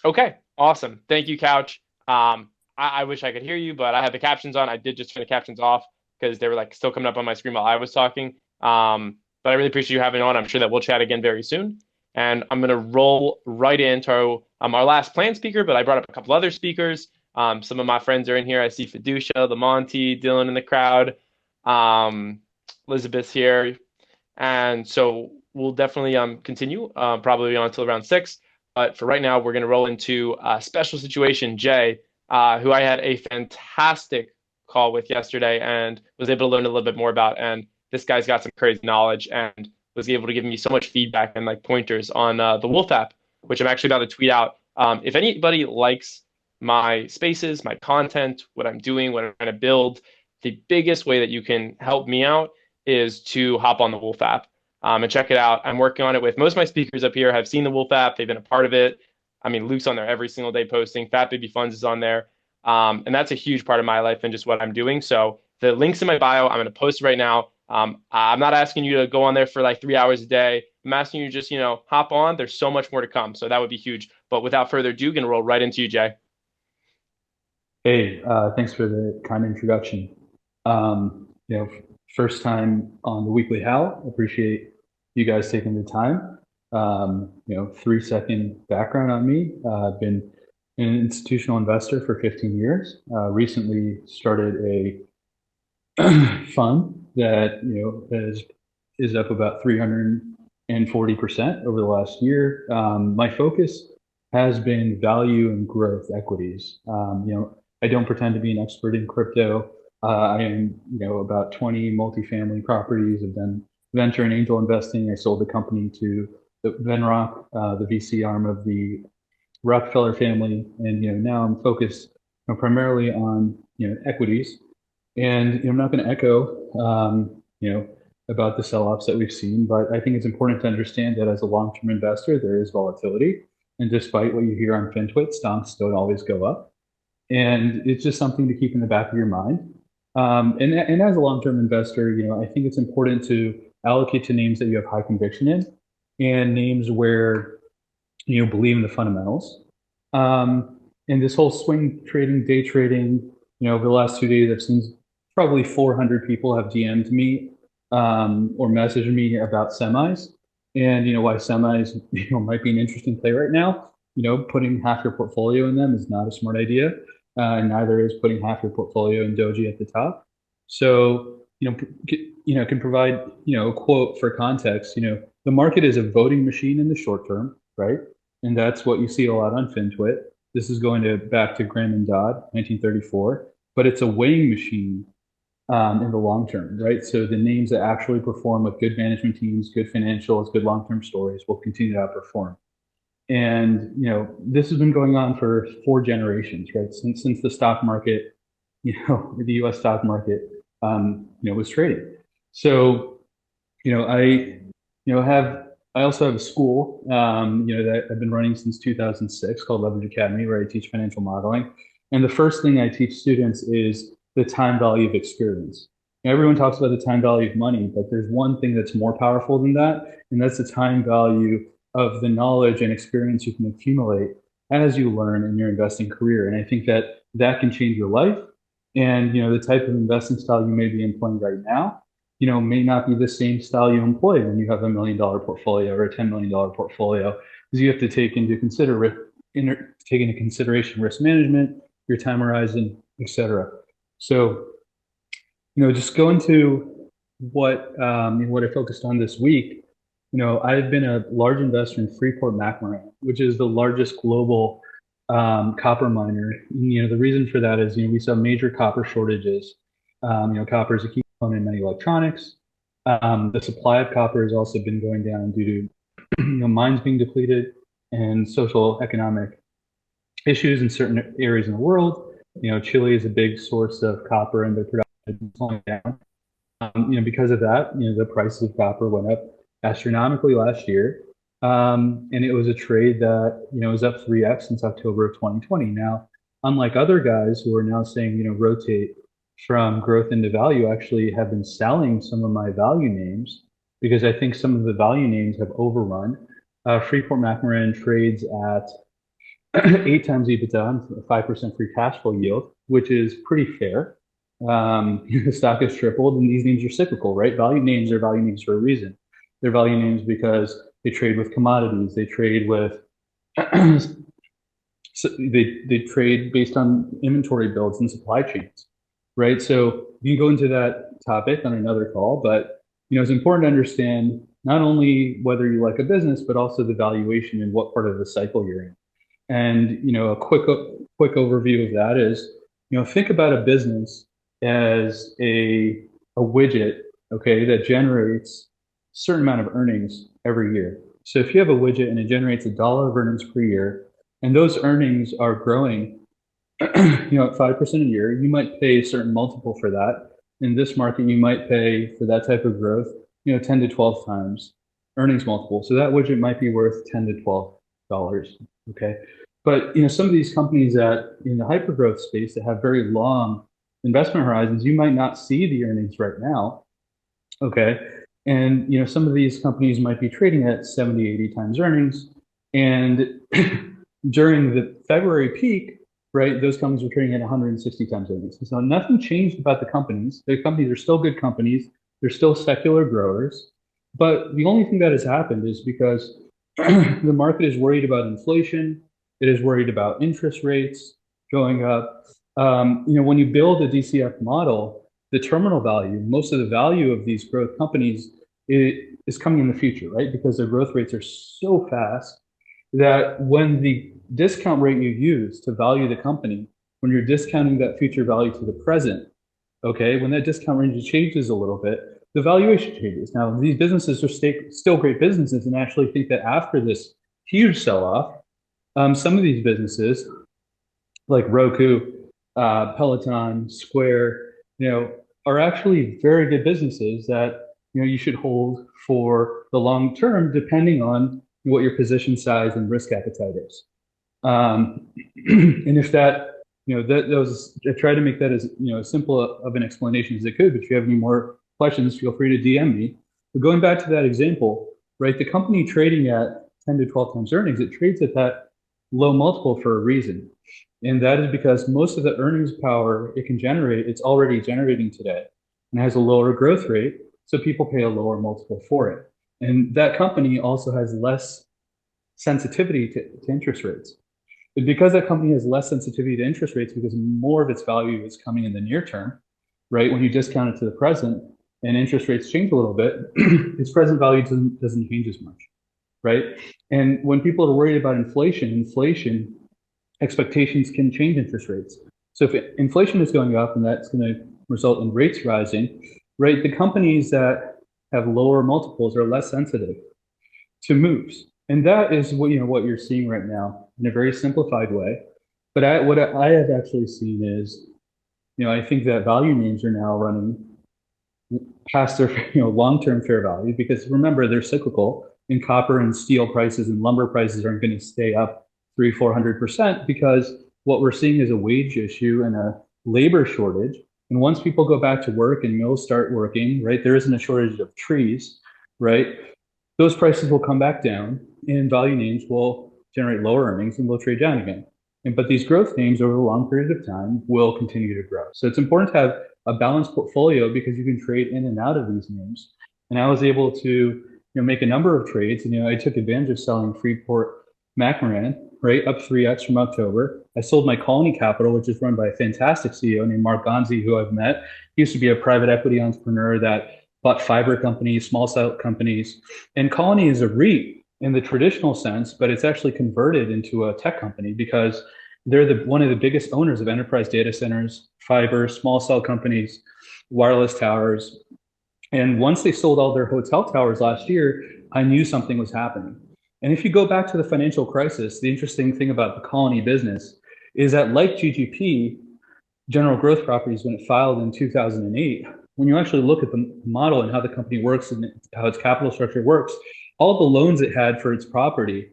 Okay, awesome. Thank you, Couch. I wish I could hear you, but I had the captions on. I did just turn the captions off because they were like still coming up on my screen while I was talking. But I really appreciate you having on. I'm sure that we'll chat again very soon. And I'm going to roll right into our last planned speaker, but I brought up a couple other speakers. Some of my friends are in here. I see Fiducia, the Monty, Dylan in the crowd, Elizabeth's here. And so we'll definitely continue probably until around 6. But for right now, we're going to roll into a special situation, Jay, who I had a fantastic call with yesterday and was able to learn a little bit more about. And this guy's got some crazy knowledge and was able to give me so much feedback and like pointers on the Wolf app, which I'm actually about to tweet out. If anybody likes my spaces, my content, what I'm doing, what I'm trying to build, the biggest way that you can help me out is to hop on the Wolf app and check it out. I'm working on it with most of my speakers up here have seen the Wolf app. They've been a part of it. I mean, Luke's on there every single day posting. Fat Baby Funds is on there. And that's a huge part of my life and just what I'm doing. So the link's in my bio. I'm going to post it right now. I'm not asking you to go on there for like 3 hours a day. I'm asking you to just, hop on. There's so much more to come. So that would be huge. But without further ado, going to roll right into you, Jay. Hey, thanks for the kind introduction. First time on the Weekly Howl. Appreciate you guys taking the time. 3-second background on me. I've been an institutional investor for 15 years. Recently started a fund that is up about 340% over the last year. My focus has been value and growth equities. I don't pretend to be an expert in crypto. I am, about 20 multifamily properties. I've done venture and angel investing. I sold the company to the Venrock, the VC arm of the Rockefeller family, and now I'm focused primarily on equities. And I'm not going to echo, about the sell-offs that we've seen, but I think it's important to understand that as a long-term investor, there is volatility. And despite what you hear on FinTwit, stocks don't always go up. And it's just something to keep in the back of your mind. And as a long-term investor, I think it's important to allocate to names that you have high conviction in and names where you believe in the fundamentals. And this whole swing trading, day trading, over the last 2 days, I've seen probably 400 people have DM'd me or messaged me about semis and why semis might be an interesting play right now. putting half your portfolio in them is not a smart idea, and neither is putting half your portfolio in Doji at the top. So, can provide, a quote for context. The market is a voting machine in the short term, right? And that's what you see a lot on FinTwit. This is going back to Graham and Dodd, 1934, but it's a weighing machine in the long term, right? So the names that actually perform with good management teams, good financials, good long-term stories will continue to outperform. And this has been going on for 4 generations, right? Since the stock market, the U.S. stock market, was trading. So, I also have a school, that I've been running since 2006 called Leverage Academy, where I teach financial modeling. And the first thing I teach students is the time value of experience. Everyone talks about the time value of money, but there's one thing that's more powerful than that, and that's the time value of the knowledge and experience you can accumulate as you learn in your investing career. And I think that can change your life. And the type of investing style you may be employing right now, may not be the same style you employ when you have $1 million portfolio or a $10 million portfolio, because you have to take into consideration risk management, your time horizon, etc. So, just going to what I focused on this week. I've been a large investor in Freeport-McMoRan, which is the largest global copper miner. The reason for that is, we saw major copper shortages. Copper is a key component in many electronics. The supply of copper has also been going down due to mines being depleted and social economic issues in certain areas in the world. Chile is a big source of copper, and their production is slowing down. Because of that, the prices of copper went up astronomically last year. And it was a trade that, was up 3x since October of 2020. Now, unlike other guys who are now saying, rotate from growth into value, actually have been selling some of my value names because I think some of the value names have overrun. Freeport-McMoRan trades at 8 times EBITDA and 5% free cash flow yield, which is pretty fair. The stock has tripled, and these names are cyclical, right? Value names are value names for a reason. They're value names because they trade with commodities. They trade with they trade based on inventory builds and supply chains, right? So you can go into that topic on another call, but it's important to understand not only whether you like a business, but also the valuation and what part of the cycle you're in. And a quick overview of that is, think about a business as a widget, okay, that generates a certain amount of earnings every year. So if you have a widget and it generates $1 of earnings per year, and those earnings are growing, at 5% a year, you might pay a certain multiple for that. In this market, you might pay for that type of growth, 10 to 12 times earnings multiple. So that widget might be worth $10 to $12. Okay. But, some of these companies that in the hypergrowth space that have very long investment horizons, you might not see the earnings right now. Okay. And, some of these companies might be trading at 70, 80 times earnings. And during the February peak, right, those companies were trading at 160 times earnings. So nothing changed about the companies. The companies are still good companies. They're still secular growers. But the only thing that has happened is because the market is worried about inflation. It is worried about interest rates going up. When you build a DCF model, the terminal value, most of the value of these growth companies is coming in the future, right? Because their growth rates are so fast that when the discount rate you use to value the company, when you're discounting that future value to the present, okay, when that discount range changes a little bit, the valuation changes. Now, these businesses are still great businesses, and I actually think that after this huge sell-off, some of these businesses, like Roku, Peloton, Square, are actually very good businesses that you should hold for the long term, depending on what your position size and risk appetite is. And if that, I try to make that as as simple of an explanation as I could. But if you have any more questions, feel free to DM me. But going back to that example, right, the company trading at 10 to 12 times earnings, it trades at that low multiple for a reason. And that is because most of the earnings power it can generate, it's already generating today, and has a lower growth rate. So people pay a lower multiple for it. And that company also has less sensitivity to interest rates. But because that company has less sensitivity to interest rates, because more of its value is coming in the near term, right? When you discount it to the present and interest rates change a little bit, its present value doesn't change as much, right? And when people are worried about inflation expectations can change interest rates. So if inflation is going up and that's going to result in rates rising, right? The companies that have lower multiples are less sensitive to moves. And that is what you're seeing right now in a very simplified way. But what I have actually seen is, I think that value names are now running past their long-term fair value, because remember, they're cyclical, and copper and steel prices and lumber prices aren't going to stay up 300-400%, because what we're seeing is a wage issue and a labor shortage. And once people go back to work and mills start working, right, there isn't a shortage of trees, right? Those prices will come back down and value names will generate lower earnings and will trade down again. But these growth names over a long period of time will continue to grow. So it's important to have a balanced portfolio, because you can trade in and out of these names. And I was able to make a number of trades. And I took advantage of selling Freeport McMoran, right, up 3x from October. I sold my Colony Capital, which is run by a fantastic CEO named Mark Gonzi, who I've met. He used to be a private equity entrepreneur that bought fiber companies, small cell companies. And Colony is a REIT in the traditional sense, but it's actually converted into a tech company, because they're one of the biggest owners of enterprise data centers, fiber, small cell companies, wireless towers. And once they sold all their hotel towers last year, I knew something was happening. And if you go back to the financial crisis, the interesting thing about the Colony business is that, like GGP, General Growth Properties, when it filed in 2008, when you actually look at the model and how the company works and how its capital structure works, all the loans it had for its property,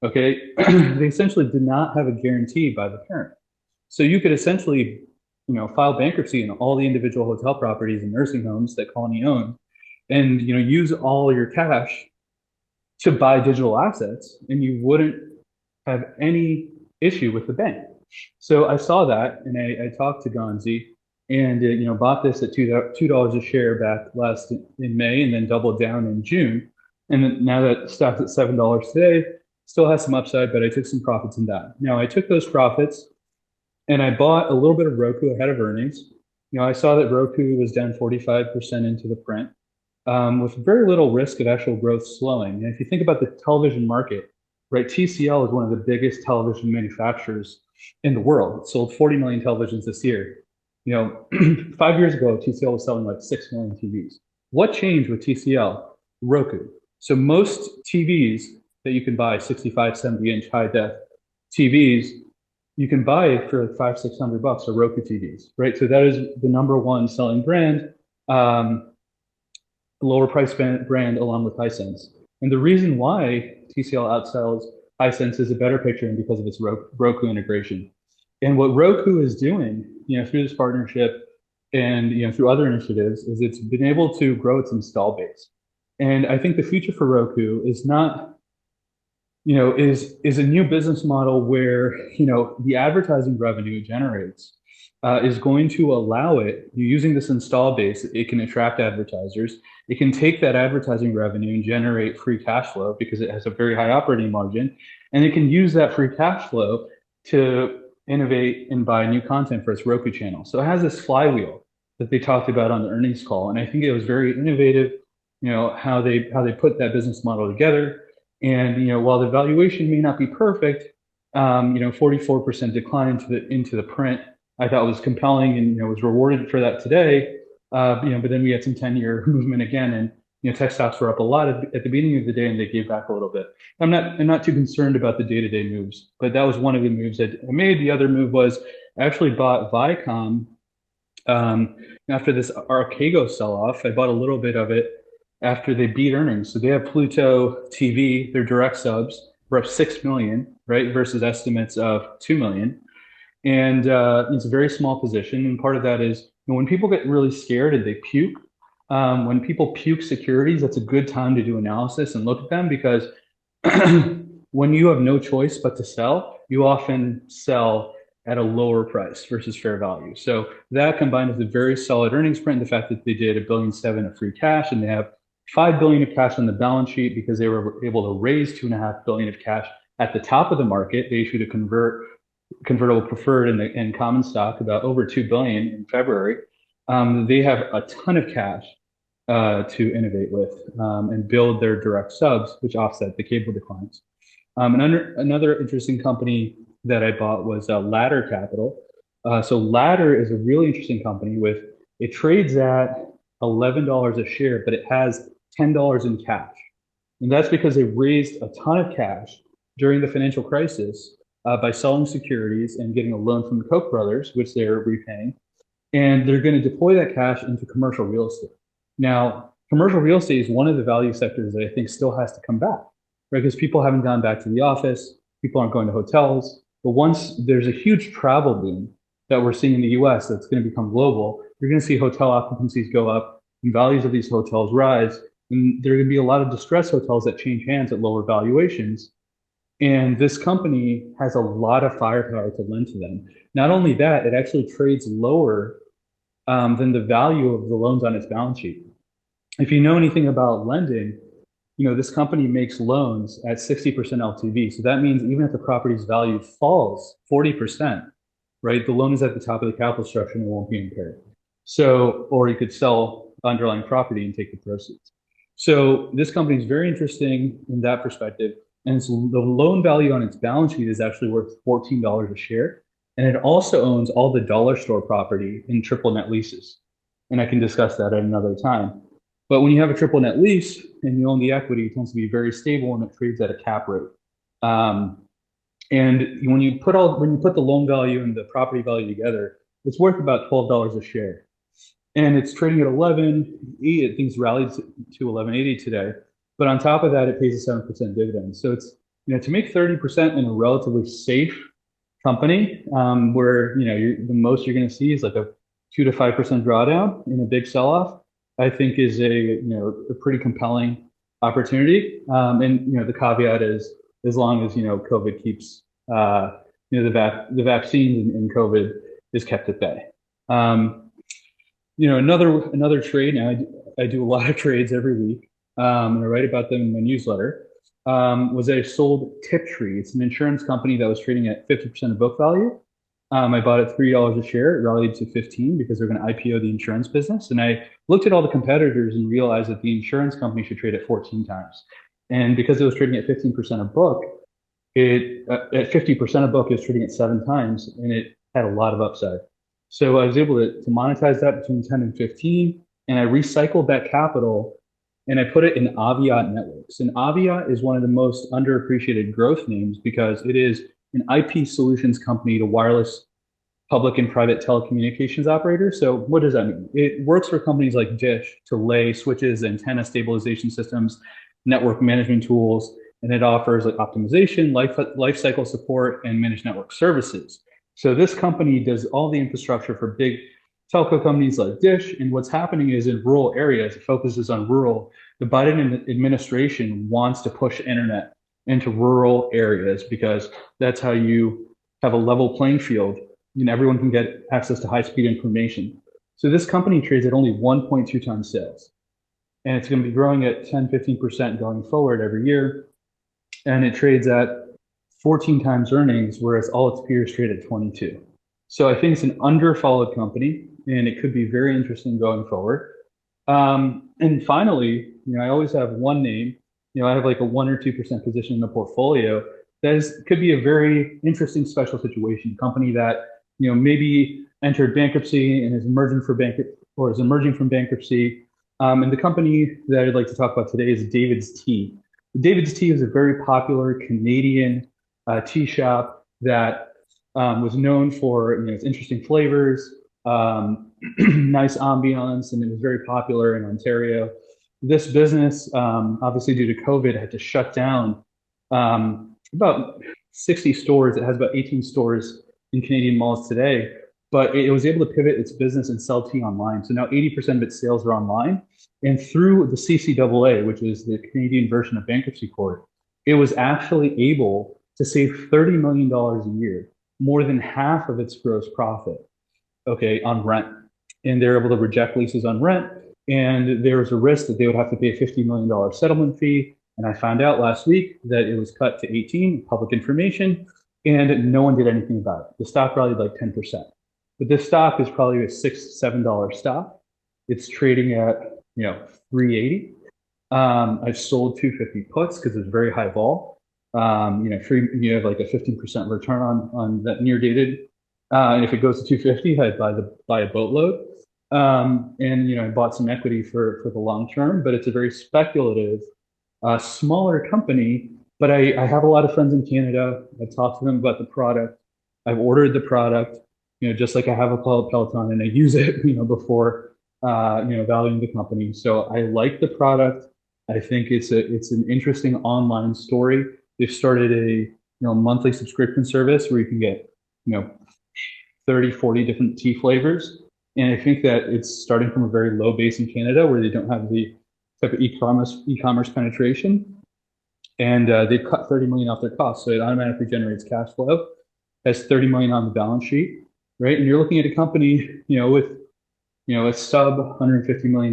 okay, they essentially did not have a guarantee by the parent. So you could essentially, file bankruptcy in all the individual hotel properties and nursing homes that Colony owned, and use all your cash to buy digital assets, and you wouldn't have any issue with the bank. So I saw that, and I talked to Gonzi, and bought this at $2 a share back last in May, and then doubled down in June. And now that stock's at $7 today, still has some upside, but I took some profits in that. Now I took those profits and I bought a little bit of Roku ahead of earnings. I saw that Roku was down 45% into the print, with very little risk of actual growth slowing. And if you think about the television market, right, TCL is one of the biggest television manufacturers in the world. It sold 40 million televisions this year. 5 years ago, TCL was selling like 6 million TVs. What changed with TCL? Roku. So most TVs that you can buy, 65, 70-inch high-def TVs, you can buy for like $500-600 are Roku TVs, right? So that is the number one selling brand, lower price brand along with Hisense. And the reason why TCL outsells Hisense is a better picture, and because of its Roku integration. And what Roku is doing, through this partnership and through other initiatives, is it's been able to grow its install base. And I think the future for Roku is not, is a new business model where, the advertising revenue it generates is going to allow it, using this install base, it can attract advertisers. It can take that advertising revenue and generate free cash flow, because it has a very high operating margin. And it can use that free cash flow to innovate and buy new content for its Roku channel. So it has this flywheel that they talked about on the earnings call. And I think it was very innovative, how they put that business model together. And, while the valuation may not be perfect, 44% decline into the print, I thought was compelling, and, was rewarded for that today. But then we had some 10-year movement again, and, tech stocks were up a lot at the beginning of the day, and they gave back a little bit. I'm not too concerned about the day-to-day moves, but that was one of the moves that I made. The other move was I actually bought Viacom after this Archegos sell-off. I bought a little bit of it after they beat earnings. So they have Pluto TV, their direct subs were up 6 million, right, versus estimates of 2 million. And it's a very small position. And part of that is, when people get really scared and they puke, when people puke securities, that's a good time to do analysis and look at them, because when you have no choice but to sell, you often sell at a lower price versus fair value. So that, combined with a very solid earnings print, the fact that they did $1.7 billion of free cash, and they have $5 billion of cash on the balance sheet because they were able to raise $2.5 billion of cash at the top of the market. They issued a convertible preferred and common stock about over $2 billion in February. They have a ton of cash to innovate with and build their direct subs, which offset the cable declines. Another interesting company that I bought was Ladder Capital. So Ladder is a really interesting company it trades at $11 a share, but it has $10 in cash. And that's because they raised a ton of cash during the financial crisis by selling securities and getting a loan from the Koch brothers, which they're repaying. And they're going to deploy that cash into commercial real estate. Now, commercial real estate is one of the value sectors that I think still has to come back, right? Because people haven't gone back to the office, people aren't going to hotels. But once there's a huge travel boom that we're seeing in the US that's going to become global, you're going to see hotel occupancies go up and values of these hotels rise. And there are going to be a lot of distressed hotels that change hands at lower valuations. And this company has a lot of firepower to lend to them. Not only that, it actually trades lower than the value of the loans on its balance sheet. If you know anything about lending, this company makes loans at 60% LTV. So that means even if the property's value falls 40%, right, the loan is at the top of the capital structure and it won't be impaired. So, or you could sell underlying property and take the proceeds. So this company is very interesting in that perspective. And the loan value on its balance sheet is actually worth $14 a share. And it also owns all the dollar store property in triple net leases. And I can discuss that at another time. But when you have a triple net lease and you own the equity, it tends to be very stable and it trades at a cap rate. And when you put the loan value and the property value together, it's worth about $12 a share. And it's trading at 11.80. Things rallied to 11.80 today. But on top of that, it pays a 7% dividend. So it's, to make 30% in a relatively safe company, where, the most you're going to see is like a 2 to 5% drawdown in a big sell-off, I think is a pretty compelling opportunity. And, the caveat is as long as, COVID keeps, the vaccines and COVID is kept at bay. Another trade, now I do a lot of trades every week. And I write about them in my newsletter, was that I sold Tiptree. It's an insurance company that was trading at 50% of book value. I bought it $3 a share. It rallied to 15 because they're going to IPO the insurance business. And I looked at all the competitors and realized that the insurance company should trade at 14 times. And because it was trading at 15% of book, at 50% of book, it was trading at 7 times, and it had a lot of upside. So I was able to monetize that between 10 and 15, and I recycled that capital and I put it in Aviat Networks. And Aviat is one of the most underappreciated growth names because it is an IP solutions company to wireless public and private telecommunications operators. So what does that mean? It works for companies like Dish to lay switches, antenna stabilization systems, network management tools, and it offers like optimization, lifecycle support, and managed network services. So this company does all the infrastructure for big telco companies like Dish. And what's happening is in rural areas, it focuses on rural. The Biden administration wants to push internet into rural areas because that's how you have a level playing field and everyone can get access to high-speed information. So this company trades at only 1.2 times sales. And it's going to be growing at 10, 15% going forward every year. And it trades at 14 times earnings, whereas all its peers trade at 22. So I think it's an underfollowed company, and it could be very interesting going forward. And finally, I always have one name. I have like a 1 or 2% position in the portfolio that could be a very interesting special situation. Company that maybe entered bankruptcy and is emerging from bankruptcy. And the company that I'd like to talk about today is David's Tea. David's Tea is a very popular Canadian tea shop that was known for its interesting flavors, nice ambiance, and it was very popular in Ontario. This business, obviously due to COVID, had to shut down about 60 stores. It has about 18 stores in Canadian malls today, but it was able to pivot its business and sell tea online. So now 80% of its sales are online. And through the CCAA, which is the Canadian version of bankruptcy court, it was actually able to save $30 million a year, more than half of its gross profit, on rent. And they're able to reject leases on rent. And there was a risk that they would have to pay a $50 million settlement fee. And I found out last week that it was cut to 18, public information, and no one did anything about it. The stock rallied like 10%. But this stock is probably a $6-7 stock. It's trading at 380. I've sold 250 puts because it's very high vol. You have like a 15% return on that near dated. And if it goes to 250, I'd buy a boatload. And I bought some equity for the long term, but it's a very speculative, smaller company. But I have a lot of friends in Canada. I've talked to them about the product. I've ordered the product, just like I have a Peloton, and I use it, before, valuing the company. So I like the product. I think it's an interesting online story. They've started a monthly subscription service where you can get 30, 40 different tea flavors. And I think that it's starting from a very low base in Canada where they don't have the type of e-commerce penetration. And they've cut 30 million off their costs. So it automatically generates cash flow, has 30 million on the balance sheet, right? And you're looking at a company, with a sub $150 million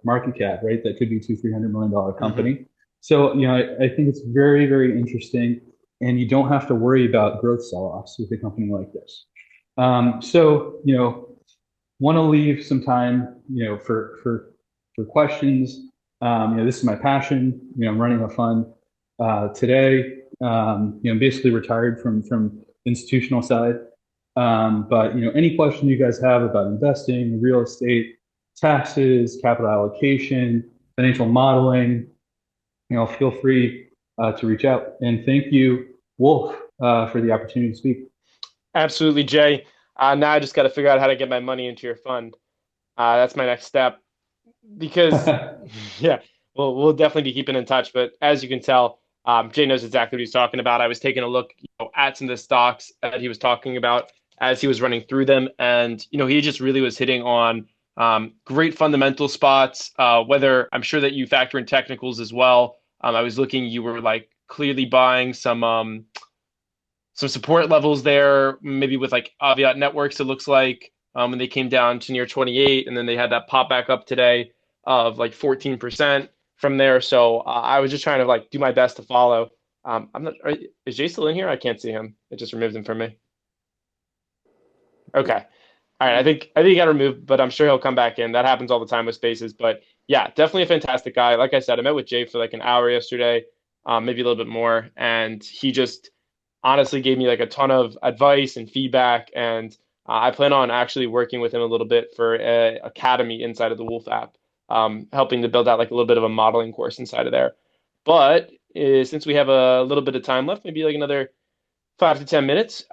market cap, right? That could be $200-300 million company. Mm-hmm. So, I think it's very, very interesting, and you don't have to worry about growth sell-offs with a company like this. Want to leave some time, for questions. This is my passion. I'm running a fund today. Basically retired from institutional side. But any question you guys have about investing, real estate, taxes, capital allocation, financial modeling, feel free to reach out. And thank you, Wolf, for the opportunity to speak. Absolutely, Jay. Now I just got to figure out how to get my money into your fund. That's my next step. Because, yeah, we'll definitely be keeping in touch. But as you can tell, Jay knows exactly what he's talking about. I was taking a look at some of the stocks that he was talking about as he was running through them. And, he just really was hitting on great fundamental spots, whether I'm sure that you factor in technicals as well. I was looking, you were like clearly buying some support levels there, maybe with like Aviat Networks, it looks like, when they came down to near 28, and then they had that pop back up today of like 14% from there. So I was just trying to like do my best to follow. I'm not. Is Jay still in here? I can't see him. It just removed him from me. Okay. All right. I think he got removed, but I'm sure he'll come back in. That happens all the time with spaces. But yeah, definitely a fantastic guy. Like I said, I met with Jay for like an hour yesterday, maybe a little bit more, and he just honestly gave me like a ton of advice and feedback. And I plan on actually working with him a little bit for an academy inside of the Wolf app, helping to build out like a little bit of a modeling course inside of there. But since we have a little bit of time left, maybe like another 5 to 10 minutes.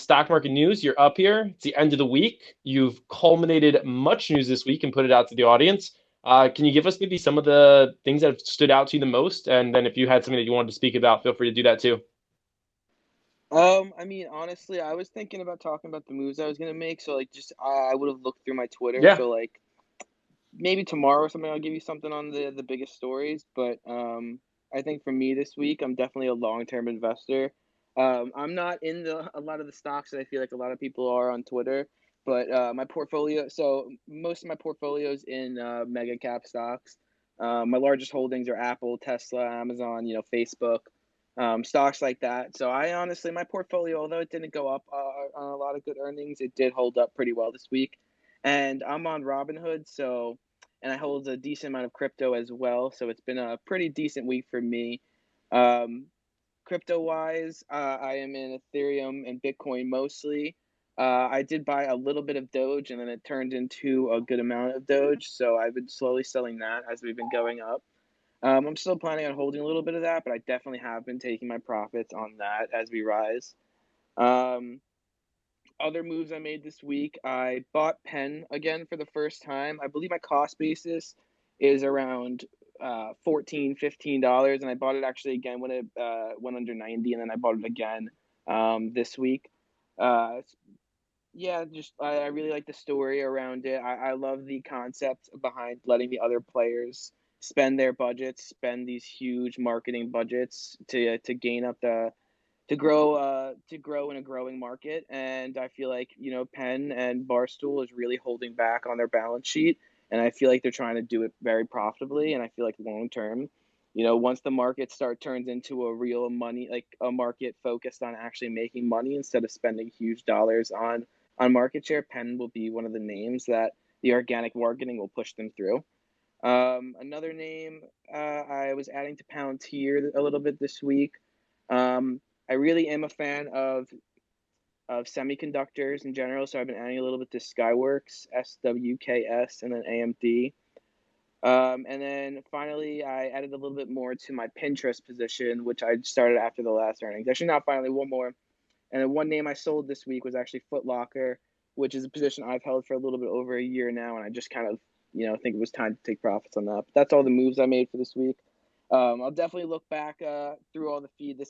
Stock market news, you're up here. It's the end of the week. You've culminated much news this week and put it out to the audience. Can you give us maybe some of the things that have stood out to you the most? And then if you had something that you wanted to speak about, feel free to do that too. Honestly, I was thinking about talking about the moves I was gonna make. So I would have looked through my Twitter. Yeah. So maybe tomorrow or something, I'll give you something on the biggest stories. But I think for me this week, I'm definitely a long-term investor. I'm not in a lot of the stocks that I feel like a lot of people are on Twitter, but my portfolio. So most of my portfolios in mega cap stocks. My largest holdings are Apple, Tesla, Amazon, Facebook, stocks like that. So my portfolio, although it didn't go up on a lot of good earnings, it did hold up pretty well this week. And I'm on Robinhood, and I hold a decent amount of crypto as well. So it's been a pretty decent week for me. Crypto-wise, I am in Ethereum and Bitcoin mostly. I did buy a little bit of Doge, and then it turned into a good amount of Doge. So I've been slowly selling that as we've been going up. I'm still planning on holding a little bit of that, but I definitely have been taking my profits on that as we rise. Other moves I made this week, I bought Penn again for the first time. I believe my cost basis is around $14-15, and I bought it actually again when it went under 90, and then I bought it again this week. I really like the story around it. I love the concept behind letting the other players spend their budgets, spend these huge marketing budgets to gain up to grow in a growing market. And I feel like Penn and Barstool is really holding back on their balance sheet, and I feel like they're trying to do it very profitably. And I feel like long term, once the market turns into a real money, like a market focused on actually making money instead of spending huge dollars on market share, Penn will be one of the names that the organic marketing will push them through. Another name I was adding to Palantir a little bit this week. I really am a fan of semiconductors in general, so I've been adding a little bit to Skyworks, SWKS, and then AMD. And then finally, I added a little bit more to my Pinterest position, which I started after the last earnings. Actually, not finally, one more. And then one name I sold this week was actually Foot Locker, which is a position I've held for a little bit over a year now, and I just kind of, think it was time to take profits on that. But that's all the moves I made for this week. I'll definitely look back through all the feed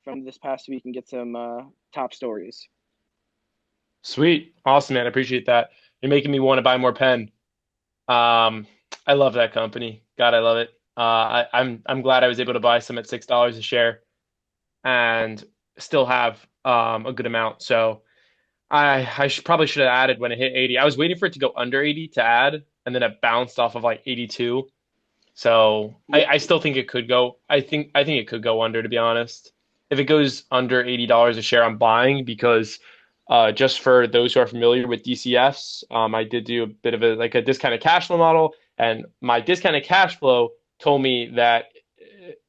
from this past week and get some top stories. Sweet. Awesome, man. I appreciate that. You're making me want to buy more pen. I love that company. God, I love it. I'm glad I was able to buy some at $6 a share and still have a good amount. So I probably should have added when it hit 80. I was waiting for it to go under 80 to add, and then it bounced off of like 82. So I still think it could go. I think it could go under, to be honest. If it goes under $80 a share, I'm buying because just for those who are familiar with DCFs, I did do a bit of a discounted cash flow model, and my discounted cash flow told me that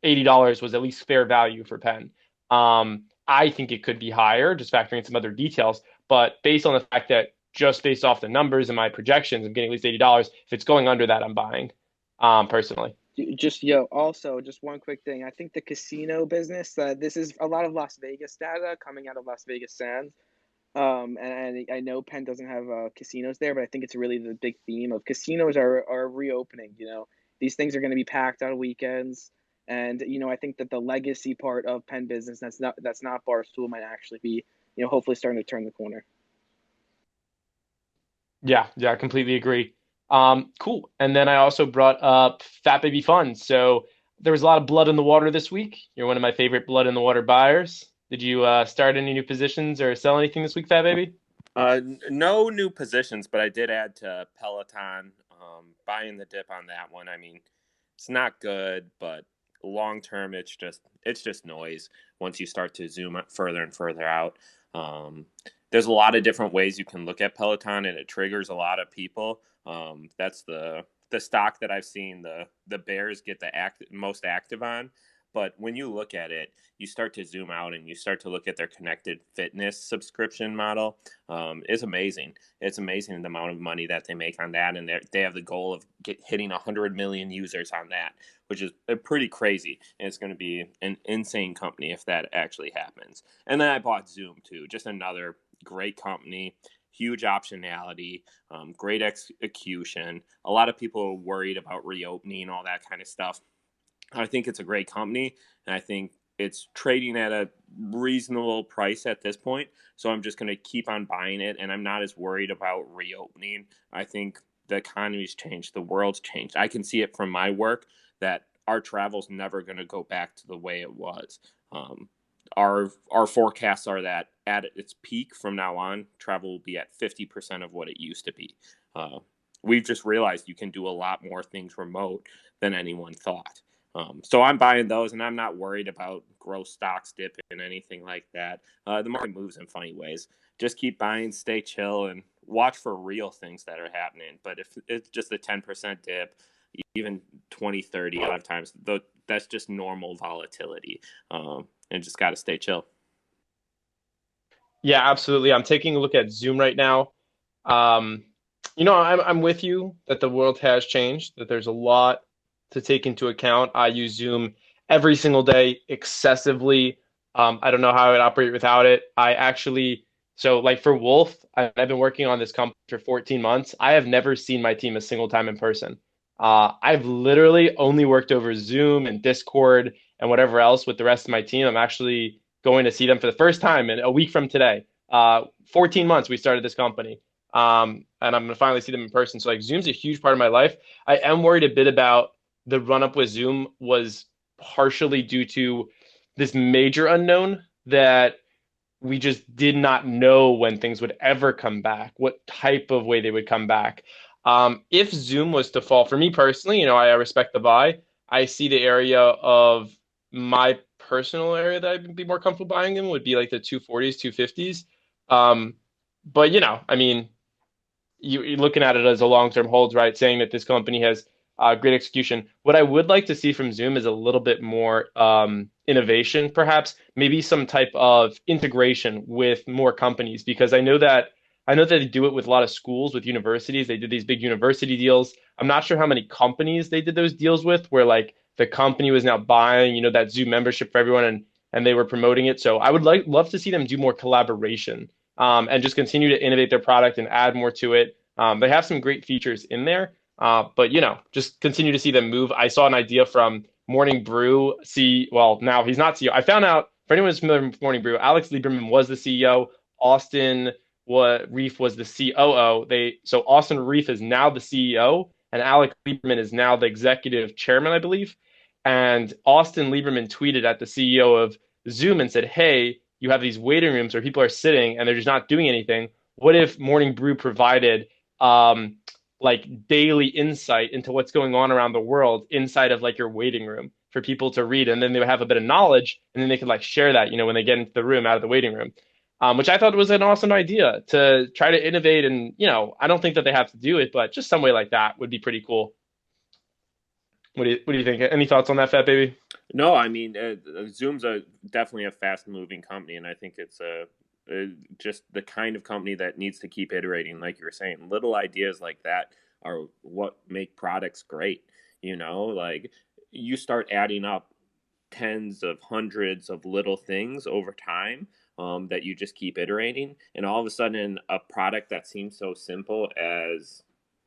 $80 was at least fair value for Penn. I think it could be higher, just factoring in some other details. But based on the fact that just based off the numbers and my projections, I'm getting at least $80. If it's going under that, I'm buying, personally. Also, just one quick thing. I think the casino business, this is a lot of Las Vegas data coming out of Las Vegas Sands. And I know Penn doesn't have casinos there, but I think it's really the big theme of casinos are reopening. These things are going to be packed on weekends. And, I think that the legacy part of Penn business that's not Barstool might actually be, hopefully starting to turn the corner. Yeah, I completely agree. Cool. And then I also brought up Fat Baby Fun. So there was a lot of blood in the water this week. You're one of my favorite blood in the water buyers. Did you start any new positions or sell anything this week, Fat Baby? No new positions, but I did add to Peloton, buying the dip on that one. I mean, it's not good, but long term, it's just noise once you start to zoom further and further out. There's a lot of different ways you can look at Peloton, and it triggers a lot of people. That's the stock that I've seen the bears get the most active on. But when you look at it, you start to zoom out and you start to look at their connected fitness subscription model. It's amazing. It's amazing the amount of money that they make on that. And they have the goal of hitting 100 million users on that, which is pretty crazy. And it's going to be an insane company if that actually happens. And then I bought Zoom too, just another great company. Huge optionality, great execution. A lot of people are worried about reopening, all that kind of stuff. I think it's a great company, and I think it's trading at a reasonable price at this point. So I'm just going to keep on buying it, and I'm not as worried about reopening. I think the economy's changed. The world's changed. I can see it from my work that our travel's never going to go back to the way it was. Our forecasts are that at its peak from now on, travel will be at 50% of what it used to be. We've just realized you can do a lot more things remote than anyone thought. So I'm buying those, and I'm not worried about growth stocks dipping and anything like that. The market moves in funny ways. Just keep buying, stay chill, and watch for real things that are happening. But if it's just a 10% dip, even 20, 30 a lot of times, that's just normal volatility. And just got to stay chill. Yeah, absolutely. I'm taking a look at Zoom right now. I'm with you that the world has changed, that there's a lot to take into account. I use Zoom every single day excessively. I don't know how I would operate without it. So like for Wolf, I've been working on this company for 14 months. I have never seen my team a single time in person. I've literally only worked over Zoom and Discord and whatever else with the rest of my team. I'm actually going to see them for the first time in a week from today. 14 months we started this company. And I'm going to finally see them in person. So like Zoom's a huge part of my life. I am worried a bit about the run up with Zoom was partially due to this major unknown that we just did not know when things would ever come back, what type of way they would come back. If Zoom was to fall, for me personally, I respect the buy. I see the area of my personal area that I'd be more comfortable buying in would be like the 240s, 250s. Um, but I mean, you're looking at it as a long-term hold, right? Saying that this company has great execution. What I would like to see from Zoom is a little bit more innovation, perhaps maybe some type of integration with more companies, because I know that they do it with a lot of schools, with universities. They did these big university deals. I'm not sure how many companies they did those deals with, where like the company was now buying, that Zoom membership for everyone, and they were promoting it. So I would love to see them do more collaboration, and just continue to innovate their product and add more to it. They have some great features in there, but just continue to see them move. I saw an idea from Morning Brew. Well, now he's not CEO. I found out, for anyone who's familiar with Morning Brew, Alex Lieberman was the CEO. Austin Reef was the COO. So Austin Reef is now the CEO, and Alex Lieberman is now the executive chairman, I believe. And Austin Lieberman tweeted at the CEO of Zoom and said, "Hey, you have these waiting rooms where people are sitting and they're just not doing anything. What if Morning Brew provided um, like daily insight into what's going on around the world inside of like your waiting room for people to read, and then they would have a bit of knowledge, and then they could like share that, when they get into the room out of the waiting room." Which I thought was an awesome idea to try to innovate. And, I don't think that they have to do it, but just some way like that would be pretty cool. What do you think? Any thoughts on that, Fat Baby? No, I mean, Zoom's definitely a fast-moving company, and I think it's just the kind of company that needs to keep iterating, like you were saying. Little ideas like that are what make products great. Like you start adding up tens of hundreds of little things over time, that you just keep iterating, and all of a sudden, a product that seems so simple as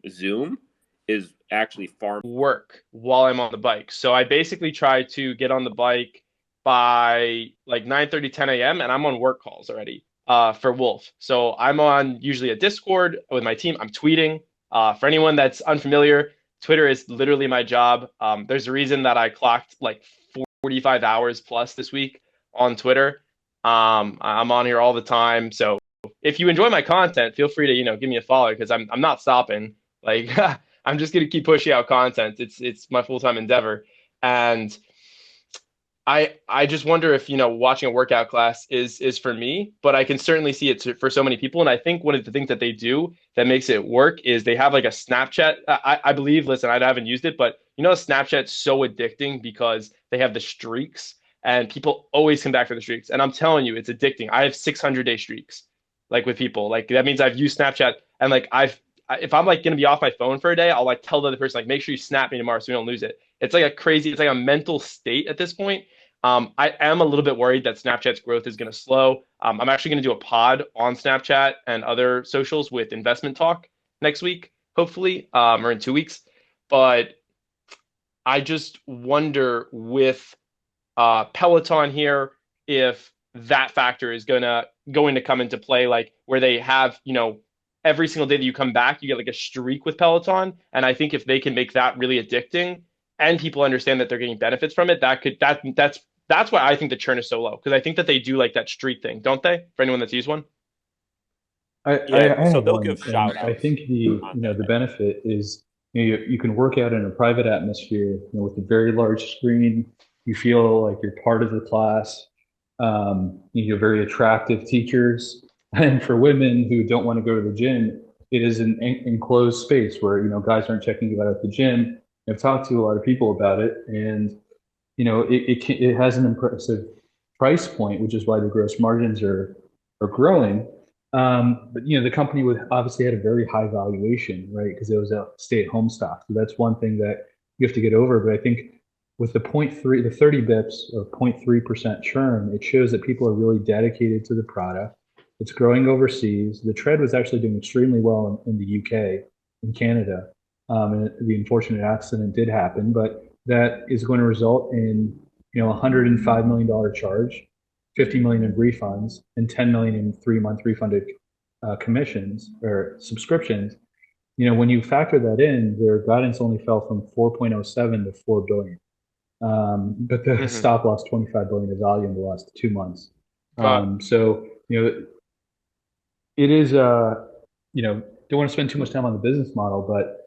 Zoom is actually far Work while I'm on the bike. So I basically try to get on the bike by like 9:30, 10 a.m. and I'm on work calls already for Wolf. So I'm on usually a Discord with my team. I'm tweeting. For anyone that's unfamiliar, Twitter is literally my job. There's a reason that I clocked like 45 hours plus this week on Twitter. I'm on here all the time. So if you enjoy my content, feel free to, give me a follow, because I'm not stopping. Like I'm just gonna keep pushing out content. It's my full-time endeavor. And I just wonder if, watching a workout class is for me, but I can certainly see it for so many people. And I think one of the things that they do that makes it work is they have like a Snapchat. I believe, listen, I haven't used it, but Snapchat's so addicting because they have the streaks, and people always come back for the streaks. And I'm telling you, it's addicting. I have 600-day streaks, like with people. Like that means I've used Snapchat, and like if I'm like gonna be off my phone for a day, I'll like tell the other person, like, make sure you snap me tomorrow so we don't lose it. It's like a mental state at this point. I am a little bit worried that Snapchat's growth is going to slow. I'm actually going to do a pod on Snapchat and other socials with Investment Talk next week, hopefully, or in 2 weeks. But I just wonder with Peloton here, if that factor is going to come into play, like where they have, every single day that you come back, you get like a streak with Peloton. And I think if they can make that really addicting and people understand that they're getting benefits from it, that's why I think the churn is so low, because I think that they do like that streak thing, don't they? For anyone that's used one. I so have they'll one, give and shout I outs think on the that. benefit is you can work out in a private atmosphere, with a very large screen. You feel like you're part of the class. You have very attractive teachers, and for women who don't want to go to the gym, it is an enclosed space where guys aren't checking you out at the gym. I've talked to a lot of people about it, and it has an impressive price point, which is why the gross margins are growing. But the company would obviously had a very high valuation, right? Because it was a stay-at-home stock. So that's one thing that you have to get over. But I think with the 30 bips or 0.3% churn, it shows that people are really dedicated to the product. It's growing overseas. The tread was actually doing extremely well in the UK, in Canada. And the unfortunate accident did happen, but that is going to result in $105 million charge, 50 million in refunds, and 10 million in 3-month refunded commissions or subscriptions. When you factor that in, their guidance only fell from 4.07 to 4 billion. But the stock lost 25 billion of value in the last 2 months. So it is don't want to spend too much time on the business model, but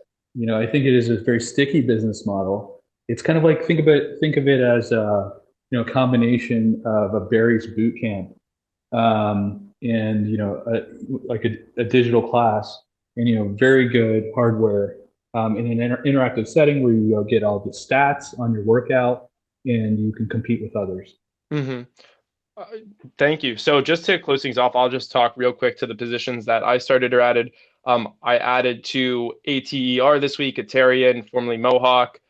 I think it is a very sticky business model. It's kind of like think of it as a combination of a Barry's boot camp, and like a digital class, and very good hardware, in an interactive setting where you get all the stats on your workout, and you can compete with others. Mm-hmm. Uh, Thank you. So just to close things off, I'll just talk real quick to the positions that I started or added. I added to ATER this week, Atarian, formerly Mohawk.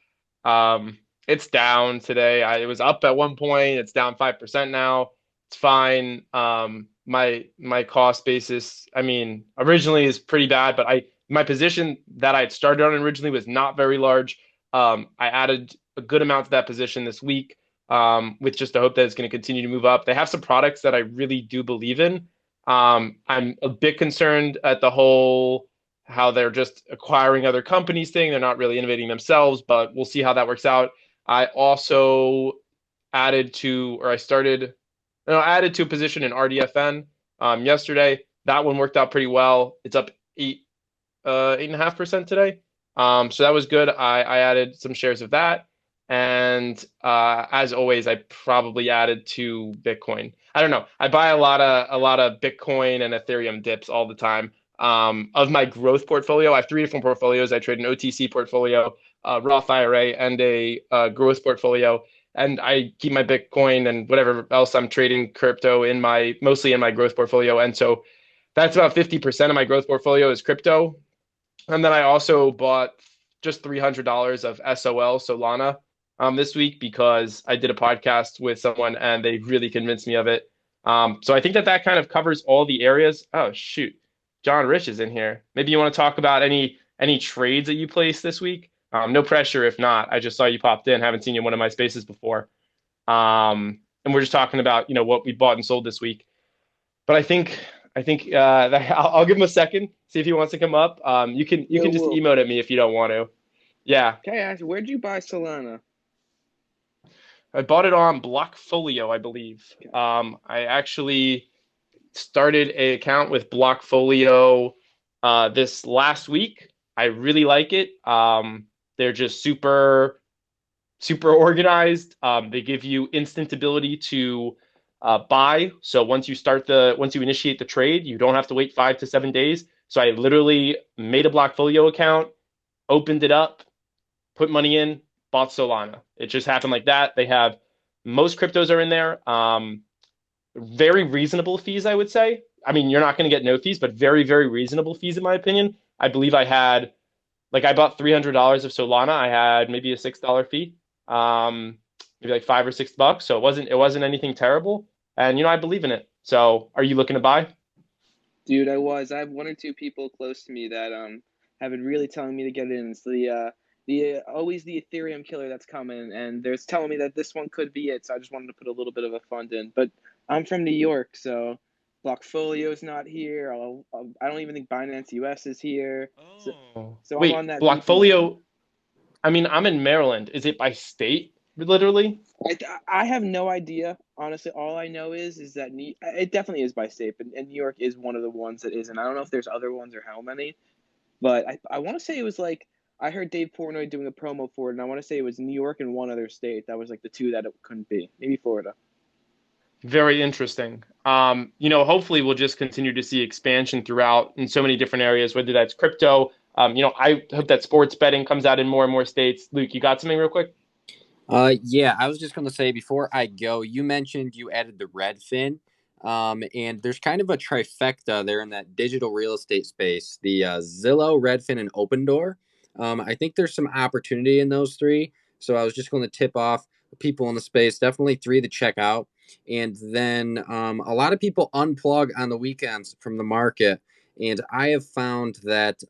It's down today. It was up at one point. It's down 5% now. It's fine. My cost basis, I mean, originally is pretty bad, but my position that I had started on originally was not very large. I added a good amount to that position this week, with just the hope that it's going to continue to move up. They have some products that I really do believe in. I'm a bit concerned at the whole how they're just acquiring other companies thing. They're not really innovating themselves, but we'll see how that works out. I also added to, or I started, no, added to a position in RDFN yesterday. That one worked out pretty well. It's up 8.5% today. So that was good. I added some shares of that. And as always, I probably added to Bitcoin. I don't know. I buy a lot of Bitcoin and Ethereum dips all the time. Of my growth portfolio, I have three different portfolios. I trade an OTC portfolio, a Roth IRA, and a growth portfolio. And I keep my Bitcoin and whatever else I'm trading crypto mostly in my growth portfolio. And so that's about 50% of my growth portfolio is crypto. And then I also bought just $300 of Solana this week because I did a podcast with someone and they really convinced me of it. So I think that kind of covers all the areas. Oh shoot, John Rich is in here. Maybe you want to talk about any trades that you placed this week. No pressure if not. I just saw you popped in. Haven't seen you in one of my spaces before. And we're just talking about what we bought and sold this week. But I think I'll give him a second, see if he wants to come up. You can just Wolf. emote at me if you don't want to. Yeah, Can I ask, where'd you buy Solana? I bought it on Blockfolio, I believe. I actually started an account with Blockfolio this last week. I really like it. They're just super organized. They give you instant ability to buy. So once you initiate the trade, you don't have to wait 5 to 7 days. So I literally made a Blockfolio account, opened it up, put money in, bought Solana. It just happened like that. They have most cryptos are in there. Very reasonable fees, I would say. I mean, you're not going to get no fees, but very, very reasonable fees, in my opinion. I believe I bought $300 of Solana. I had maybe a $6 fee, maybe like $5 or $6. So it wasn't anything terrible. And, I believe in it. So are you looking to buy? Dude, I have one or two people close to me that have been really telling me to get in. It's the always the Ethereum killer that's coming, and they're telling me that this one could be it. So I just wanted to put a little bit of a fund in. But I'm from New York, so Blockfolio's not here. I don't even think Binance US is here. So I'm Wait, on that VPC. Blockfolio. I mean, I'm in Maryland. Is it by state, literally? I have no idea. Honestly, all I know is that it definitely is by state, and New York is one of the ones that isn't. I don't know if there's other ones or how many, but I want to say it was like I heard Dave Portnoy doing a promo for it, and I want to say it was New York and one other state. That was like the two that it couldn't be. Maybe Florida. Very interesting. Hopefully we'll just continue to see expansion throughout in so many different areas, whether that's crypto. I hope that sports betting comes out in more and more states. Luke, you got something real quick? Yeah, I was just going to say before I go, you mentioned you added the Redfin, and there's kind of a trifecta there in that digital real estate space: the Zillow, Redfin, and Open Door. I think there's some opportunity in those three, so I was just going to tip off people in the space. Definitely three to check out, and then a lot of people unplug on the weekends from the market, and I have found that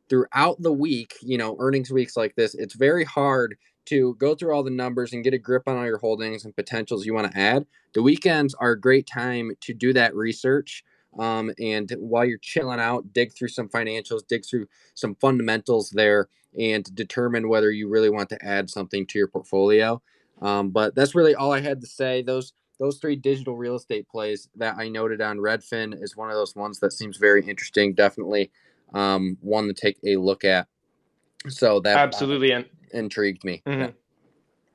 throughout the week, earnings weeks like this, it's very hard to go through all the numbers and get a grip on all your holdings and potentials you want to add. The weekends are a great time to do that research. And while you're chilling out, dig through some financials, dig through some fundamentals there, and determine whether you really want to add something to your portfolio. But that's really all I had to say. Those three digital real estate plays that I noted on Redfin is one of those ones that seems very interesting. Definitely one to take a look at. So that absolutely intrigued me. Mm-hmm. Yeah.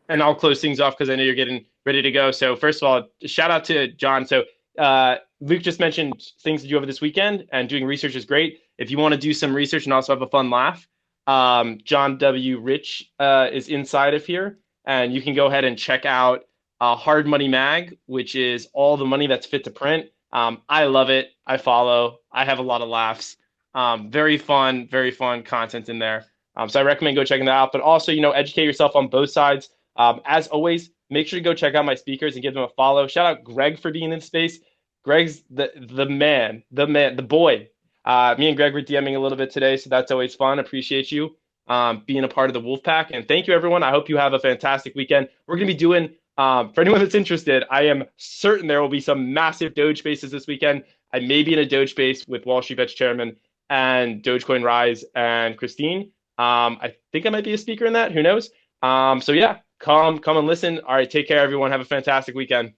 And I'll close things off because I know you're getting ready to go. So first of all, shout out to John. So Luke just mentioned things to do over this weekend, and doing research is great. If you want to do some research and also have a fun laugh, John W. Rich is inside of here, and you can go ahead and check out Hard Money Mag, which is all the money that's fit to print. I love it. I follow. I have a lot of laughs. Very fun content in there. So I recommend go checking that out. But also, educate yourself on both sides. As always, make sure to go check out my speakers and give them a follow. Shout out Greg for being in space. Greg's the man, the boy. Me and Greg were DMing a little bit today, so that's always fun. Appreciate you being a part of the Wolfpack. And thank you, everyone. I hope you have a fantastic weekend. We're going to be doing, for anyone that's interested, I am certain there will be some massive Doge spaces this weekend. I may be in a Doge space with Wall Street Bets chairman and Dogecoin Rise and Christine. I think I might be a speaker in that. Who knows? So yeah, come and listen. All right, take care, everyone. Have a fantastic weekend.